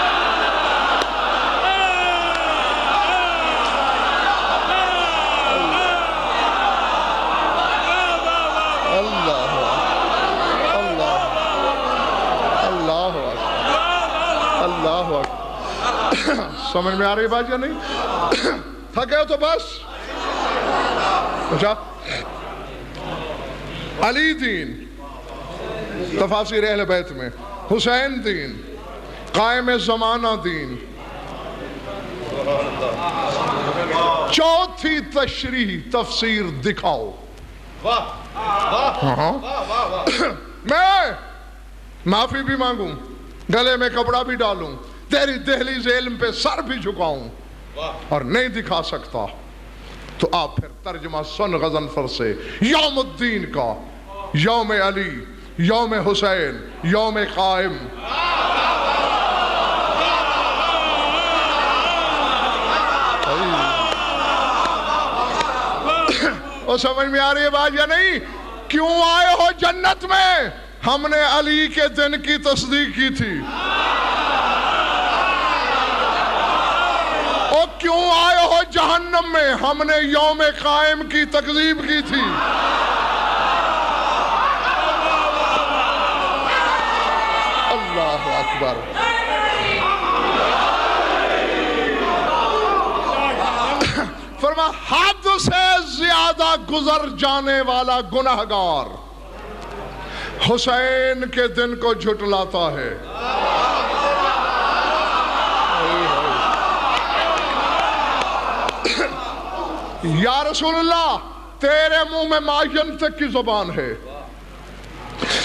سمجھ میں آ رہی بات یا نہیں؟ تھکے ہو تو بس۔ اچھا، علی دین تفاسیر اہل بیت میں، حسین دین، قائم زمانہ دین، چوتھی تشریح تفسیر دکھاؤ۔ میں معافی بھی مانگوں، گلے میں کپڑا بھی ڈالوں، تیری دہلیز علم پہ سر بھی جھکاؤں، اور نہیں دکھا سکتا تو آپ پھر ترجمہ سن غضنفر سے، یوم الدین کا، یوم علی، یوم حسین، یوم قائم۔ اور سمجھ میں آ رہی ہے بات یا نہیں؟ کیوں آئے ہو جنت میں؟ ہم نے علی کے دن کی تصدیق کی تھی۔ اور کیوں آئے ہو جہنم میں؟ ہم نے یوم قائم کی تکذیب کی تھی۔ اللہ اکبر۔ فرما حد سے زیادہ گزر جانے والا گناہگار حسین کے دن کو جھٹلاتا ہے۔ یا رسول اللہ، تیرے منہ میں ما ینطق کی زبان ہے،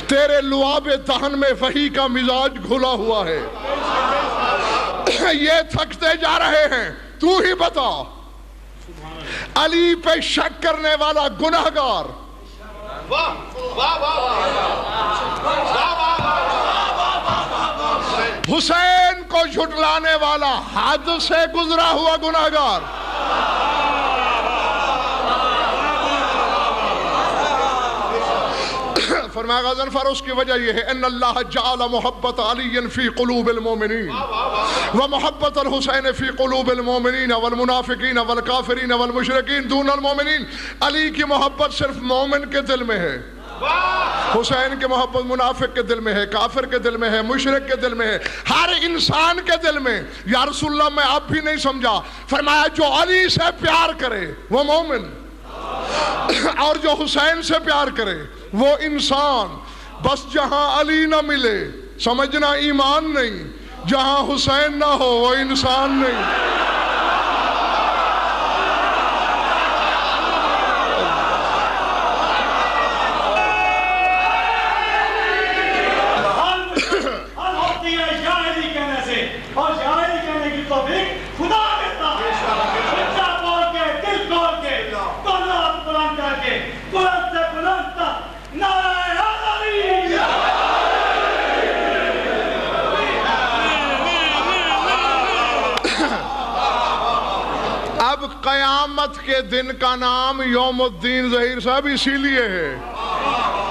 تیرے لعاب دہن میں وحی کا مزاج گھلا ہوا ہے، یہ تھکتے جا رہے ہیں، تو ہی بتا علی پہ شک کرنے والا گناہگار، حسین کو جھٹلانے والا حد سے گزرا ہوا گناہگار، فرمایا غضنفر اس کی وجہ یہ ہے ان اللہ جعل محبت علی فی قلوب المومنین ومحبت الحسین فی قلوب المومنین والمنافقین والکافرین والمشرکین دون المومنین۔ علی کی محبت صرف مومن کے دل میں ہے، حسین کی محبت منافق کے دل میں ہے، کافر کے دل میں ہے، مشرک کے دل میں ہے، ہر انسان کے دل میں۔ یا رسول اللہ میں اب بھی نہیں سمجھا، فرمایا جو علی سے پیار کرے وہ مومن، اور جو حسین سے پیار کرے وہ انسان۔ بس جہاں علی نہ ملے سمجھنا ایمان نہیں، جہاں حسین نہ ہو وہ انسان نہیں۔ ہم ہوتی ہے شاعری کہنے سے، اور شاعری کہنے کی توفیق خدا دیتا ہے۔ سچا بول کے، دل کھول کے، دونوں بلند کر کے، بلند سے بلند تک نعرہ حیدری۔ اب قیامت کے دن کا نام یوم الدین ظہیر صاحب اسی لیے ہے،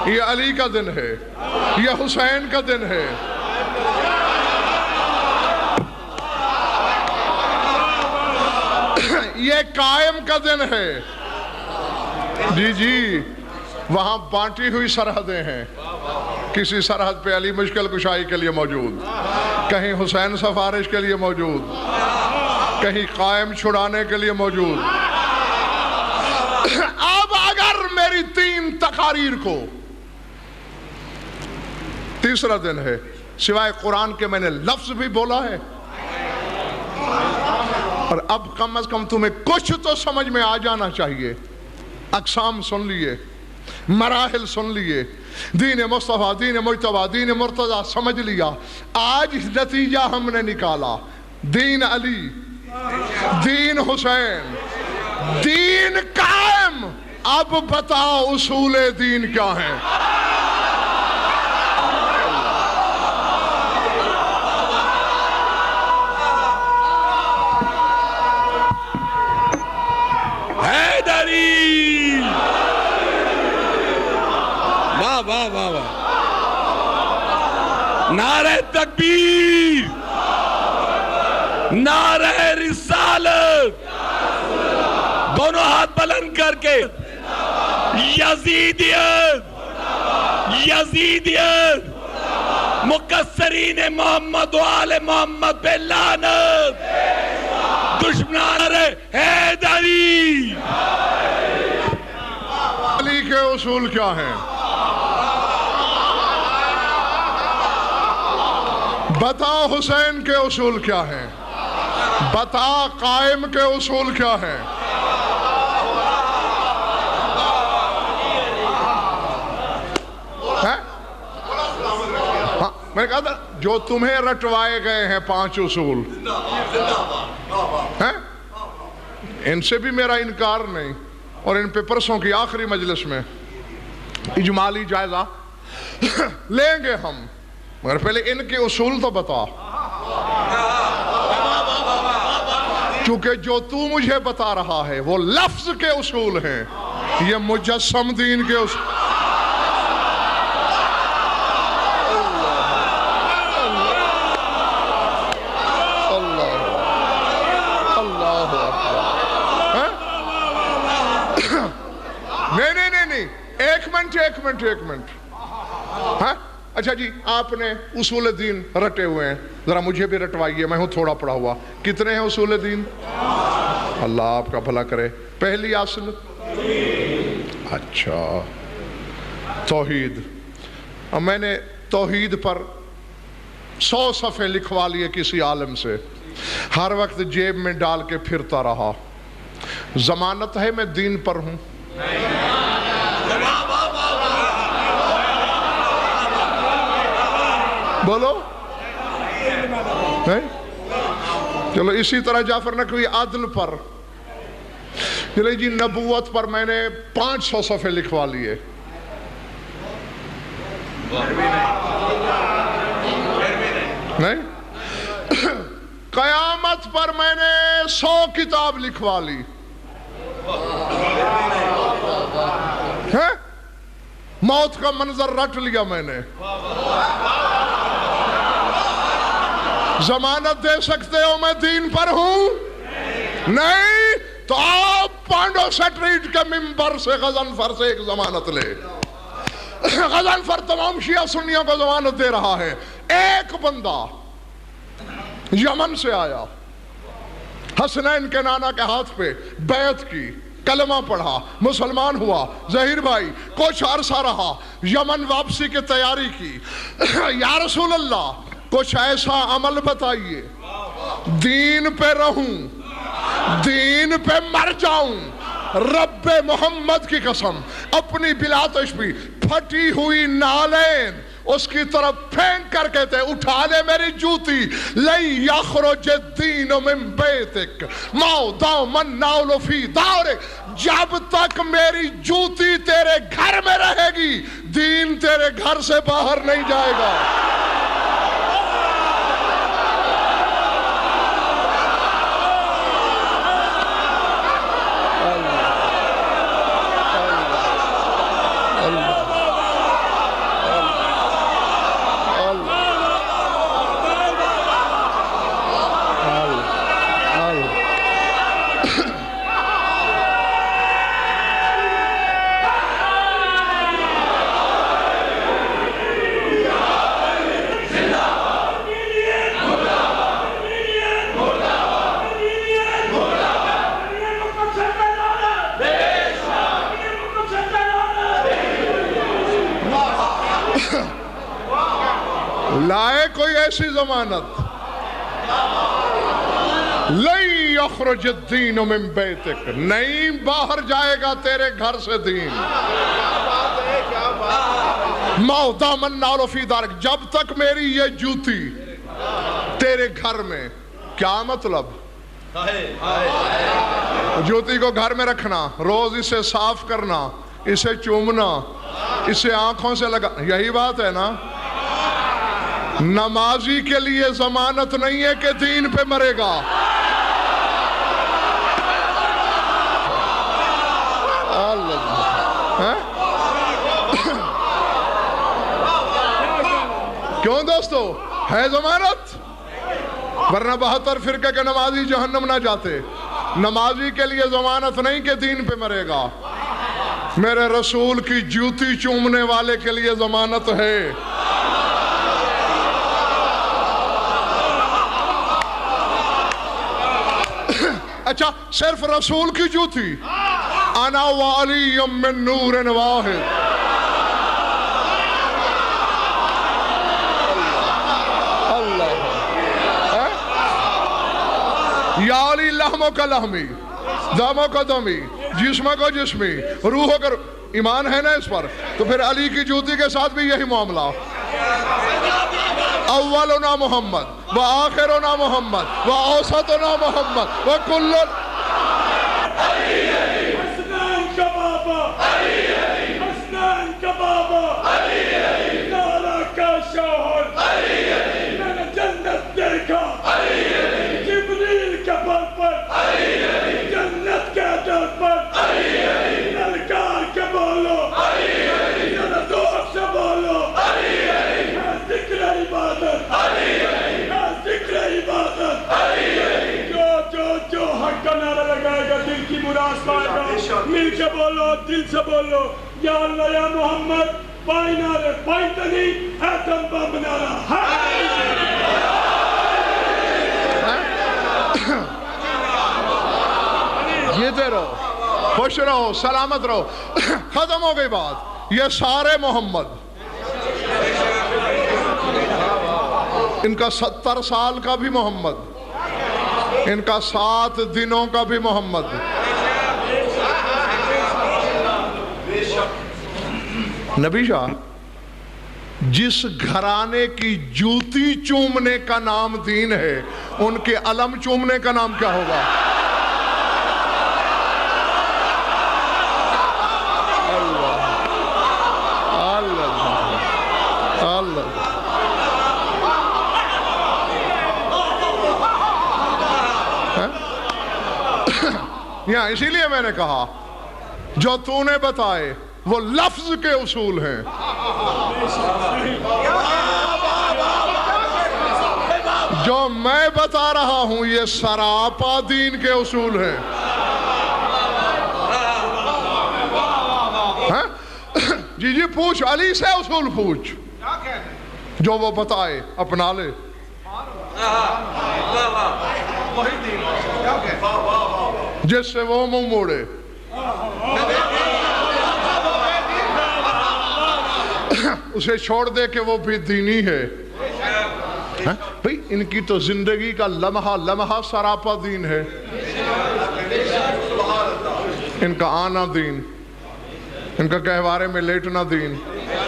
یہ علی کا دن ہے، یہ حسین کا دن ہے۔ یہ قائم کا دن ہے۔ جی جی، وہاں بانٹی ہوئی سرحدیں ہیں، کسی سرحد پہ علی مشکل کشائی کے لیے موجود، کہیں حسین سفارش کے لیے موجود، کہیں قائم چھڑانے کے لیے موجود۔ اب اگر میری 3 تقاریر کو، تیسرا دن ہے، سوائے قرآن کے میں نے لفظ بھی بولا ہے، اور اب کم از کم تمہیں کچھ تو سمجھ میں آ جانا چاہیے۔ اقسام سن لیے، مراحل سن لیے، دین مصطفیٰ، دین مجتبیٰ، دین مرتضیٰ سمجھ لیا۔ آج نتیجہ ہم نے نکالا، دین علی، دین حسین، دین قائم۔ اب بتاؤ اصول دین کیا ہیں؟ حیدری، واہ واہ واہ واہ، نعرہ تکبیر، نعرہ رسالت، دونوں ہاتھ بلند کر کے، یزیدیت، یزیدیت، مقصرین محمد و آل محمد پہ لعنت، دشمنان حیدری۔ علی کے اصول کیا ہیں؟ بتا حسین کے اصول کیا ہیں؟ بتا قائم کے اصول کیا ہیں؟ ہاں، میں نے کہا تھا جو تمہیں رٹوائے گئے ہیں 5 اصول، ان سے بھی میرا انکار نہیں، اور ان پہ پرسوں کی آخری مجلس میں اجمالی جائزہ لیں گے ہم، مگر پہلے ان کے اصول تو بتا، چونکہ جو تو مجھے بتا رہا ہے وہ لفظ کے اصول ہیں، یہ مجسم دین کے اصول۔ نہیں، ایک منٹ، ہاں اچھا جی، آپ نے اصول دین رٹے ہوئے ہیں، ذرا مجھے بھی رٹوائیے، میں ہوں تھوڑا پڑھا ہوا۔ کتنے ہیں اصول دین؟ اللہ آپ کا بھلا کرے۔ پہلی اصل، اچھا، توحید۔ اب میں نے توحید پر 100 صفحے لکھوا لیے کسی عالم سے، ہر وقت جیب میں ڈال کے پھرتا رہا۔ ضمانت ہے میں دین پر ہوں؟ بولو نہیں؟ چلو اسی طرح جعفر نقوی عدل پر، چلے جی نبوت پر میں نے 500 صفحے لکھوا لیے۔ نہیں؟ قیامت پر میں نے 100 کتاب لکھوا لی۔ موت کا منظر رٹ لیا میں نے۔ ضمانت دے سکتے ہو میں دین پر ہوں؟ نہیں تو آپ پانڈو سٹریٹ کے ممبر سے غضنفر سے ایک ضمانت لے۔ غضنفر تمام شیعہ سنیوں کو ضمانت دے رہا ہے۔ ایک بندہ یمن سے آیا، حسنین کے نانا کے ہاتھ پہ بیعت کی، کلمہ پڑھا، مسلمان ہوا۔ ظہیر بھائی کچھ عرصہ رہا، یمن واپسی کی تیاری کی۔ یا رسول اللہ کچھ ایسا عمل بتائیے دین پہ رہوں، دین پہ مر جاؤں۔ رب محمد کی قسم اپنی بلا تشبیہ پھٹی ہوئی نالین اس کی طرف پھینک کر کہتے اٹھا لے میری جوتی، لئی یخرج الدین من بیتک ماؤ داؤ من ناولو فی داورک، جب تک میری جوتی تیرے گھر میں رہے گی دین تیرے گھر سے باہر نہیں جائے گا۔ لائے کوئی ایسی ضمانت لَن يَخْرُجَ الدِّينُ مِن بَيْتِكَ، نہیں باہر جائے گا تیرے گھر سے دین. مَا دَامَ النَّارُ فِي دَارِكَ، جب تک میری یہ جوتی تیرے گھر میں. کیا مطلب؟ جوتی کو گھر میں رکھنا، روز اسے صاف کرنا، اسے چومنا، اسے آنکھوں سے لگا. یہی بات ہے نا. نمازی کے لیے ضمانت نہیں ہے کہ دین پہ مرے گا. کیوں دوستو؟ ہے ضمانت، ورنہ 72 فرقے کے نمازی جہنم نہ جاتے. نمازی کے لیے ضمانت نہیں کہ دین پہ مرے گا. میرے رسول کی جوتی چومنے والے کے لیے ضمانت ہے. اچھا صرف رسول کی جوتی. انا وعلی من نور واحد. یا علی لحموں کا لحمی، دموں کا دمی، جسموں کا جسمی، روحوں کا. ایمان ہے نا اس پر؟ تو پھر علی کی جوتی کے ساتھ بھی یہی معاملہ. اولنا محمد و آخرنا محمد و اوسطنا محمد و کل حسنان کا بابا، حسنان کا بابا، نارا کا شوہر، میں نے جنت دیکھا جبریل کے پر جنت کے در پر للکار کے بولو، دوست سے بولو، ذکر عبادت، ذکر عبادت. جو حق کا نعرہ لگائے گا دل کی مراد پائے گا. مل کے بولو، دل سے بولو، یا اللہ یا محمد. پائیں نعرے پائیں نہیں ایتم بم نعرہ. جیتے رہو، خوش رہو، سلامت رہو. ختم ہو گئی بات. یہ سارے محمد، ان کا 70 سال کا بھی محمد، ان کا 7 دنوں کا بھی محمد. نبی شاہ جس گھرانے کی جوتی چومنے کا نام دین ہے، ان کے علم چومنے کا نام کیا ہوگا؟ یہاں اسی لیے میں نے کہا جو تو نے بتائے وہ لفظ کے اصول ہیں. جو میں بتا رہا ہوں یہ سراپا دین کے اصول ہیں. جی پوچھ علی سے اصول پوچھ، جو وہ بتائے اپنا لے. جس سے وہ منہ موڑے. اسے چھوڑ دے کہ وہ بھی دینی ہے. بھئی ان کی تو زندگی کا لمحہ لمحہ سراپا دین ہے. ان کا آنا دین، ان کا گہوارے میں لیٹنا دین،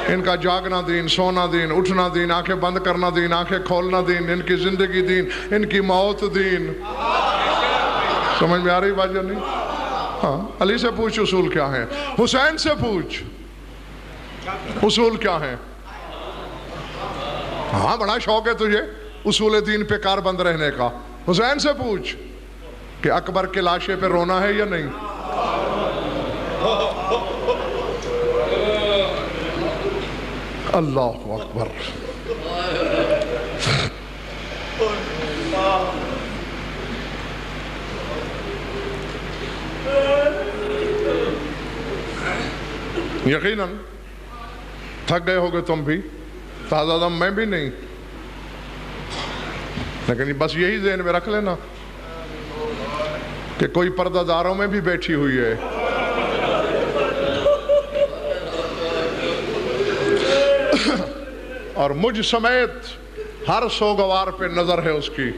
ان کا جاگنا دین، سونا دین، اٹھنا دین، آنکھیں بند کرنا دین، آنکھیں کھولنا دین، ان کی زندگی دین، ان کی موت دین. سمجھ میں آ رہی بات یا نہیں؟ ہاں علی سے پوچھ اصول کیا ہیں، حسین سے پوچھ اصول کیا ہیں. ہاں بڑا شوق ہے تجھے اصول دین پہ کار بند رہنے کا. حسین سے پوچھ کہ اکبر کے لاشے پہ رونا ہے یا نہیں. اللہ اکبر. یقیناً تھک گئے ہوگے تم بھی، تازہ دم میں بھی نہیں، لیکن بس یہی ذہن میں رکھ لینا کہ کوئی پردہ داروں میں بھی بیٹھی ہوئی ہے. اور مجھ سمیت ہر سوگوار پہ نظر ہے اس کی.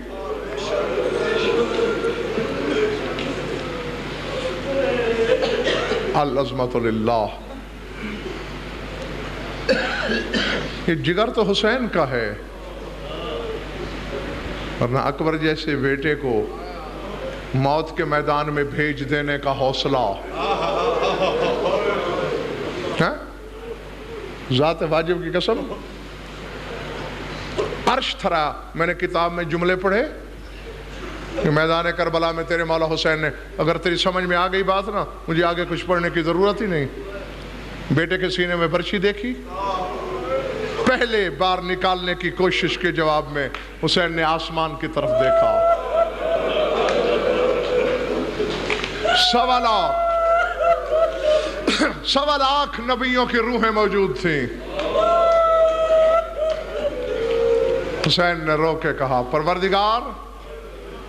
العظمت للہ. یہ جگر تو حسین کا ہے، ورنہ اکبر جیسے بیٹے کو موت کے میدان میں بھیج دینے کا حوصلہ. ذات واجب کی قسم. عرش تھرا. میں نے کتاب میں جملے پڑھے کہ میدان کربلا میں تیرے مولا حسین نے، اگر تیری سمجھ میں آ گئی بات نا، مجھے آگے کچھ پڑھنے کی ضرورت ہی نہیں. بیٹے کے سینے میں برچھی دیکھی، پہلے بار نکالنے کی کوشش کے جواب میں حسین نے آسمان کی طرف دیکھا. سوا لاکھ نبیوں کی روحیں موجود تھیں. حسین نے رو کے کہا پروردگار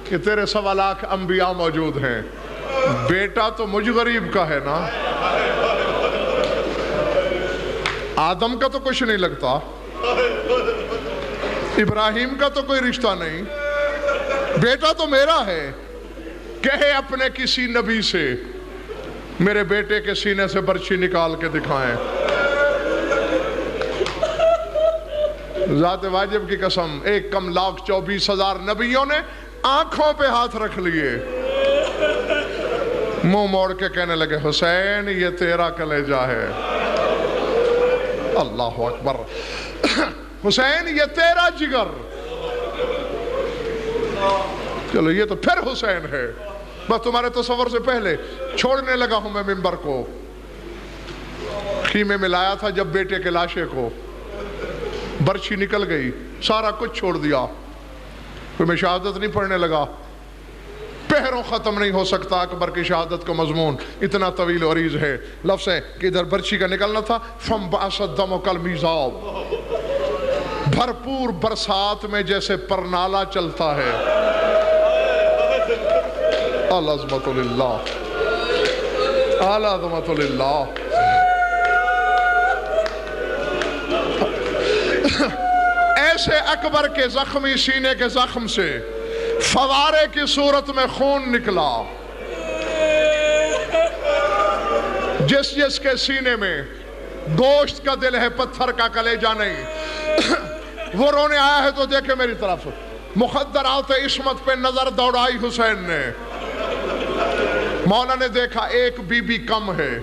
کہ تیرے 1.25 لاکھ انبیاء موجود ہیں، بیٹا تو مجھ غریب کا ہے نا. آدم کا تو کچھ نہیں لگتا، ابراہیم کا تو کوئی رشتہ نہیں، بیٹا تو میرا ہے. کہے اپنے کسی نبی سے میرے بیٹے کے سینے سے برچھی نکال کے دکھائیں. ذات واجب کی قسم 1,24,000 نبیوں نے آنکھوں پہ ہاتھ رکھ لیے، منہ موڑ کے کہنے لگے حسین یہ تیرا کلیجہ ہے. اللہ اکبر. حسین یہ تیرا جگر. چلو یہ تو پھر حسین ہے. بس تمہارے تصور سے پہلے چھوڑنے لگا ہوں میں منبر کو. خیمے میں لایا تھا جب بیٹے کے لاشے کو، برچھی نکل گئی، سارا کچھ چھوڑ دیا. پھر میں شہادت نہیں پڑھنے لگا. پہروں ختم نہیں ہو سکتا اکبر کی شہادت کا مضمون، اتنا طویل و عریض ہے. لفظ ہے کہ ادھر برچھی کا نکلنا تھا. فَانْبَعَثَ الدَّمُ كَالْمِيزَابِ، بھرپور برسات میں جیسے پرنالہ چلتا ہے. العظمت للہ، العظمت للہ. ایسے اکبر کے زخمی سینے کے زخم سے فوارے کی صورت میں خون نکلا. جس جس کے سینے میں گوشت کا دل ہے، پتھر کا کلیجہ نہیں، وہ رونے آیا ہے تو دیکھے میری طرف. مخدرات عصمت پہ نظر دوڑائی حسین نے. مولا نے دیکھا ایک بی بی کم ہے.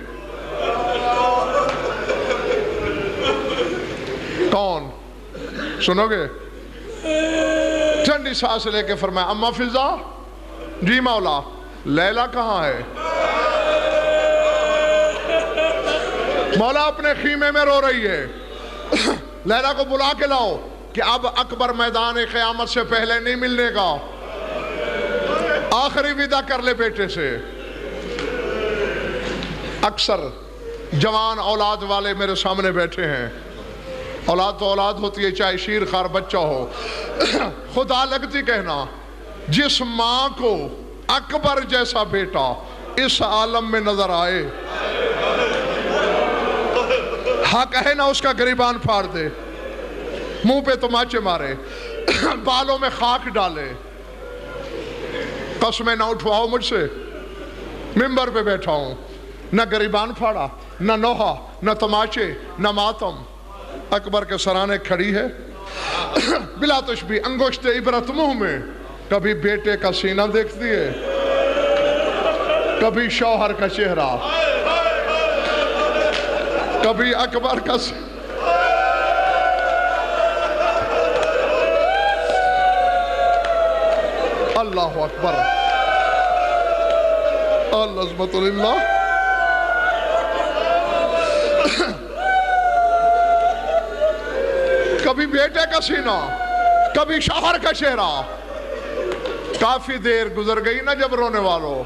کون؟ سنو گے؟ ٹھنڈی سانس لے کے فرمایا اما فضا. جی مولا. لیلا کہاں ہے؟ مولا اپنے خیمے میں رو رہی ہے. لیلا کو بلا کے لاؤ کہ اب اکبر میدان قیامت سے پہلے نہیں ملنے گا، آخری ودا کر لے بیٹے سے. اکثر جوان اولاد والے میرے سامنے بیٹھے ہیں. اولاد تو اولاد ہوتی ہے، چاہے شیر خار بچہ ہو. خدا لگتی کہنا جس ماں کو اکبر جیسا بیٹا اس عالم میں نظر آئے، حق ہے نا اس کا گریبان پھاڑ دے، منہ پہ تماچے مارے، بالوں میں خاک ڈالے. قسمیں نہ اٹھواؤ مجھ سے، منبر پہ بیٹھا ہوں. نہ گریبان پھاڑا، نہ نوحہ، نہ تماچے، نہ ماتم. اکبر کے سرانے کھڑی ہے بلا تشبیہ، انگشت عبرت منہ میں. کبھی بیٹے کا سینہ دیکھتی ہے، کبھی شوہر کا چہرہ، کبھی اکبر کا اللہ اکبر. العظمت للہ. کبھی بیٹے کا سینہ، کبھی شوہر کا چہرہ. کافی دیر گزر گئی نا جب رونے والوں.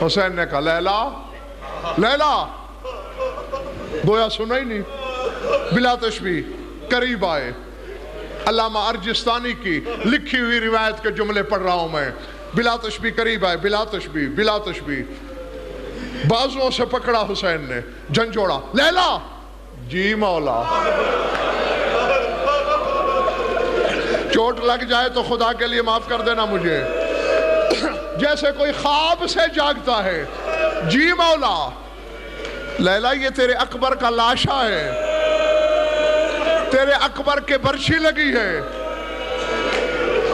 حسین نے کہا لیلا، لیلا. گویا سنا ہی نہیں. بلا تشبیہ قریب آئے. علامہ ارجستانی کی لکھی ہوئی روایت کے جملے پڑھ رہا ہوں میں. بلا تشبیہ قریب آئے، بلا تشبیہ، بلا تشبیہ. بازوؤں سے پکڑا حسین نے، جھنجھوڑا. لیلا. جی مولا. چوٹ لگ جائے تو خدا کے لیے معاف کر دینا مجھے. جیسے کوئی خواب سے جاگتا ہے. جی مولا. لیلا یہ تیرے اکبر کا لاشا ہے, تیرے اکبر کے برچھی لگی ہے,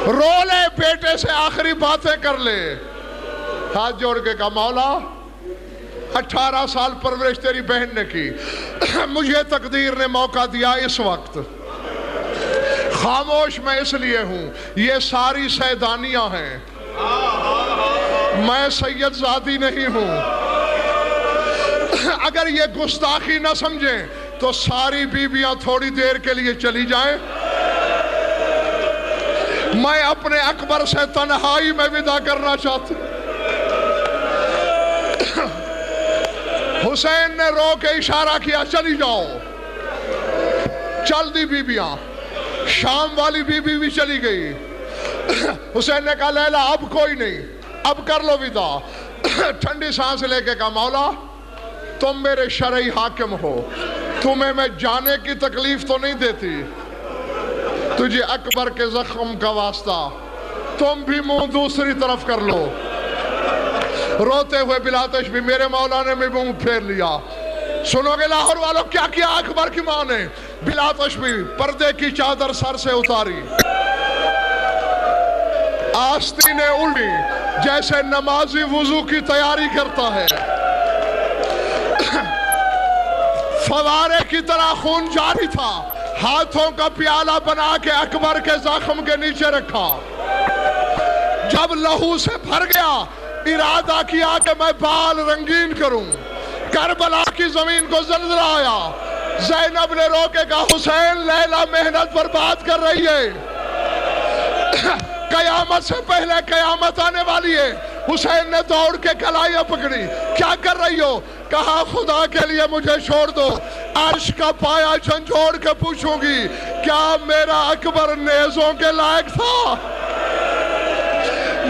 رو لے بیٹے سے آخری باتیں کر لے. ہاتھ جوڑ کے کہا مولا 18 سال پرورش تیری بہن نے کی, مجھے تقدیر نے موقع دیا اس وقت. خاموش میں اس لیے ہوں, یہ ساری سیدانیاں ہیں, میں سید زادی نہیں ہوں. اگر یہ گستاخی نہ سمجھیں تو ساری بیویاں تھوڑی دیر کے لیے چلی جائیں. میں اپنے اکبر سے تنہائی میں ودا کرنا چاہتا ہوں. حسین نے رو کے اشارہ کیا چلی جاؤ. چل دی بیویاں. شام والی بیوی بھی چلی گئی. حسین نے کہا لیلا اب کوئی نہیں, اب کر لو ودا. ٹھنڈی سانس لے کے کہا مولا تم میرے شرعی حاکم ہو, تمہیں میں جانے کی تکلیف تو نہیں دیتی, تجھے اکبر کے زخم کا واسطہ, تم بھی منہ دوسری طرف کر لو. روتے ہوئے بلاتش بھی میرے مولا نے بھی منہ پھیر لیا. سنو گے لاہور والوں کیا کیا اکبر کی ماں نے؟ بلاتش بھی پردے کی چادر سر سے اتاری, آستینیں اڑی جیسے نمازی وضو کی تیاری کرتا ہے. فوارے کی طرح خون جاری تھا. ہاتھوں کا پیالہ بنا کے اکبر کے زخم کے نیچے رکھا. جب لہو سے بھر گیا ارادہ کیا کہ میں بال رنگین کروں. کربلا کی زمین کو زلزلہ آیا. زینب نے رو کے کہا حسین لیلا محنت برباد کر رہی ہے, قیامت سے پہلے قیامت آنے والی ہے. حسین نے دوڑ کے کلائیاں پکڑی. کیا کر رہی ہو؟ کہا خدا کے لیے مجھے چھوڑ دو, عرش کا پایا جھنجھوڑ کے پوچھوں گی کیا میرا اکبر نیزوں کے لائق تھا؟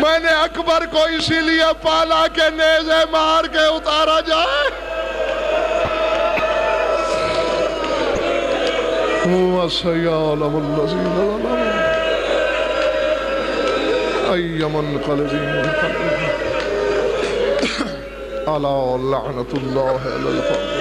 میں نے اکبر کو اسی لیے پالا کہ نیزے مار کے اتارا جائے. وَسَيَعْلَمُ الَّذِينَ ظَلَمُوا أَيَّ مُنقَلِبٍ يَنقَلِبُونَ. أَلَا لَعْنَةُ اللَّهِ عَلَى الْقَوْمِ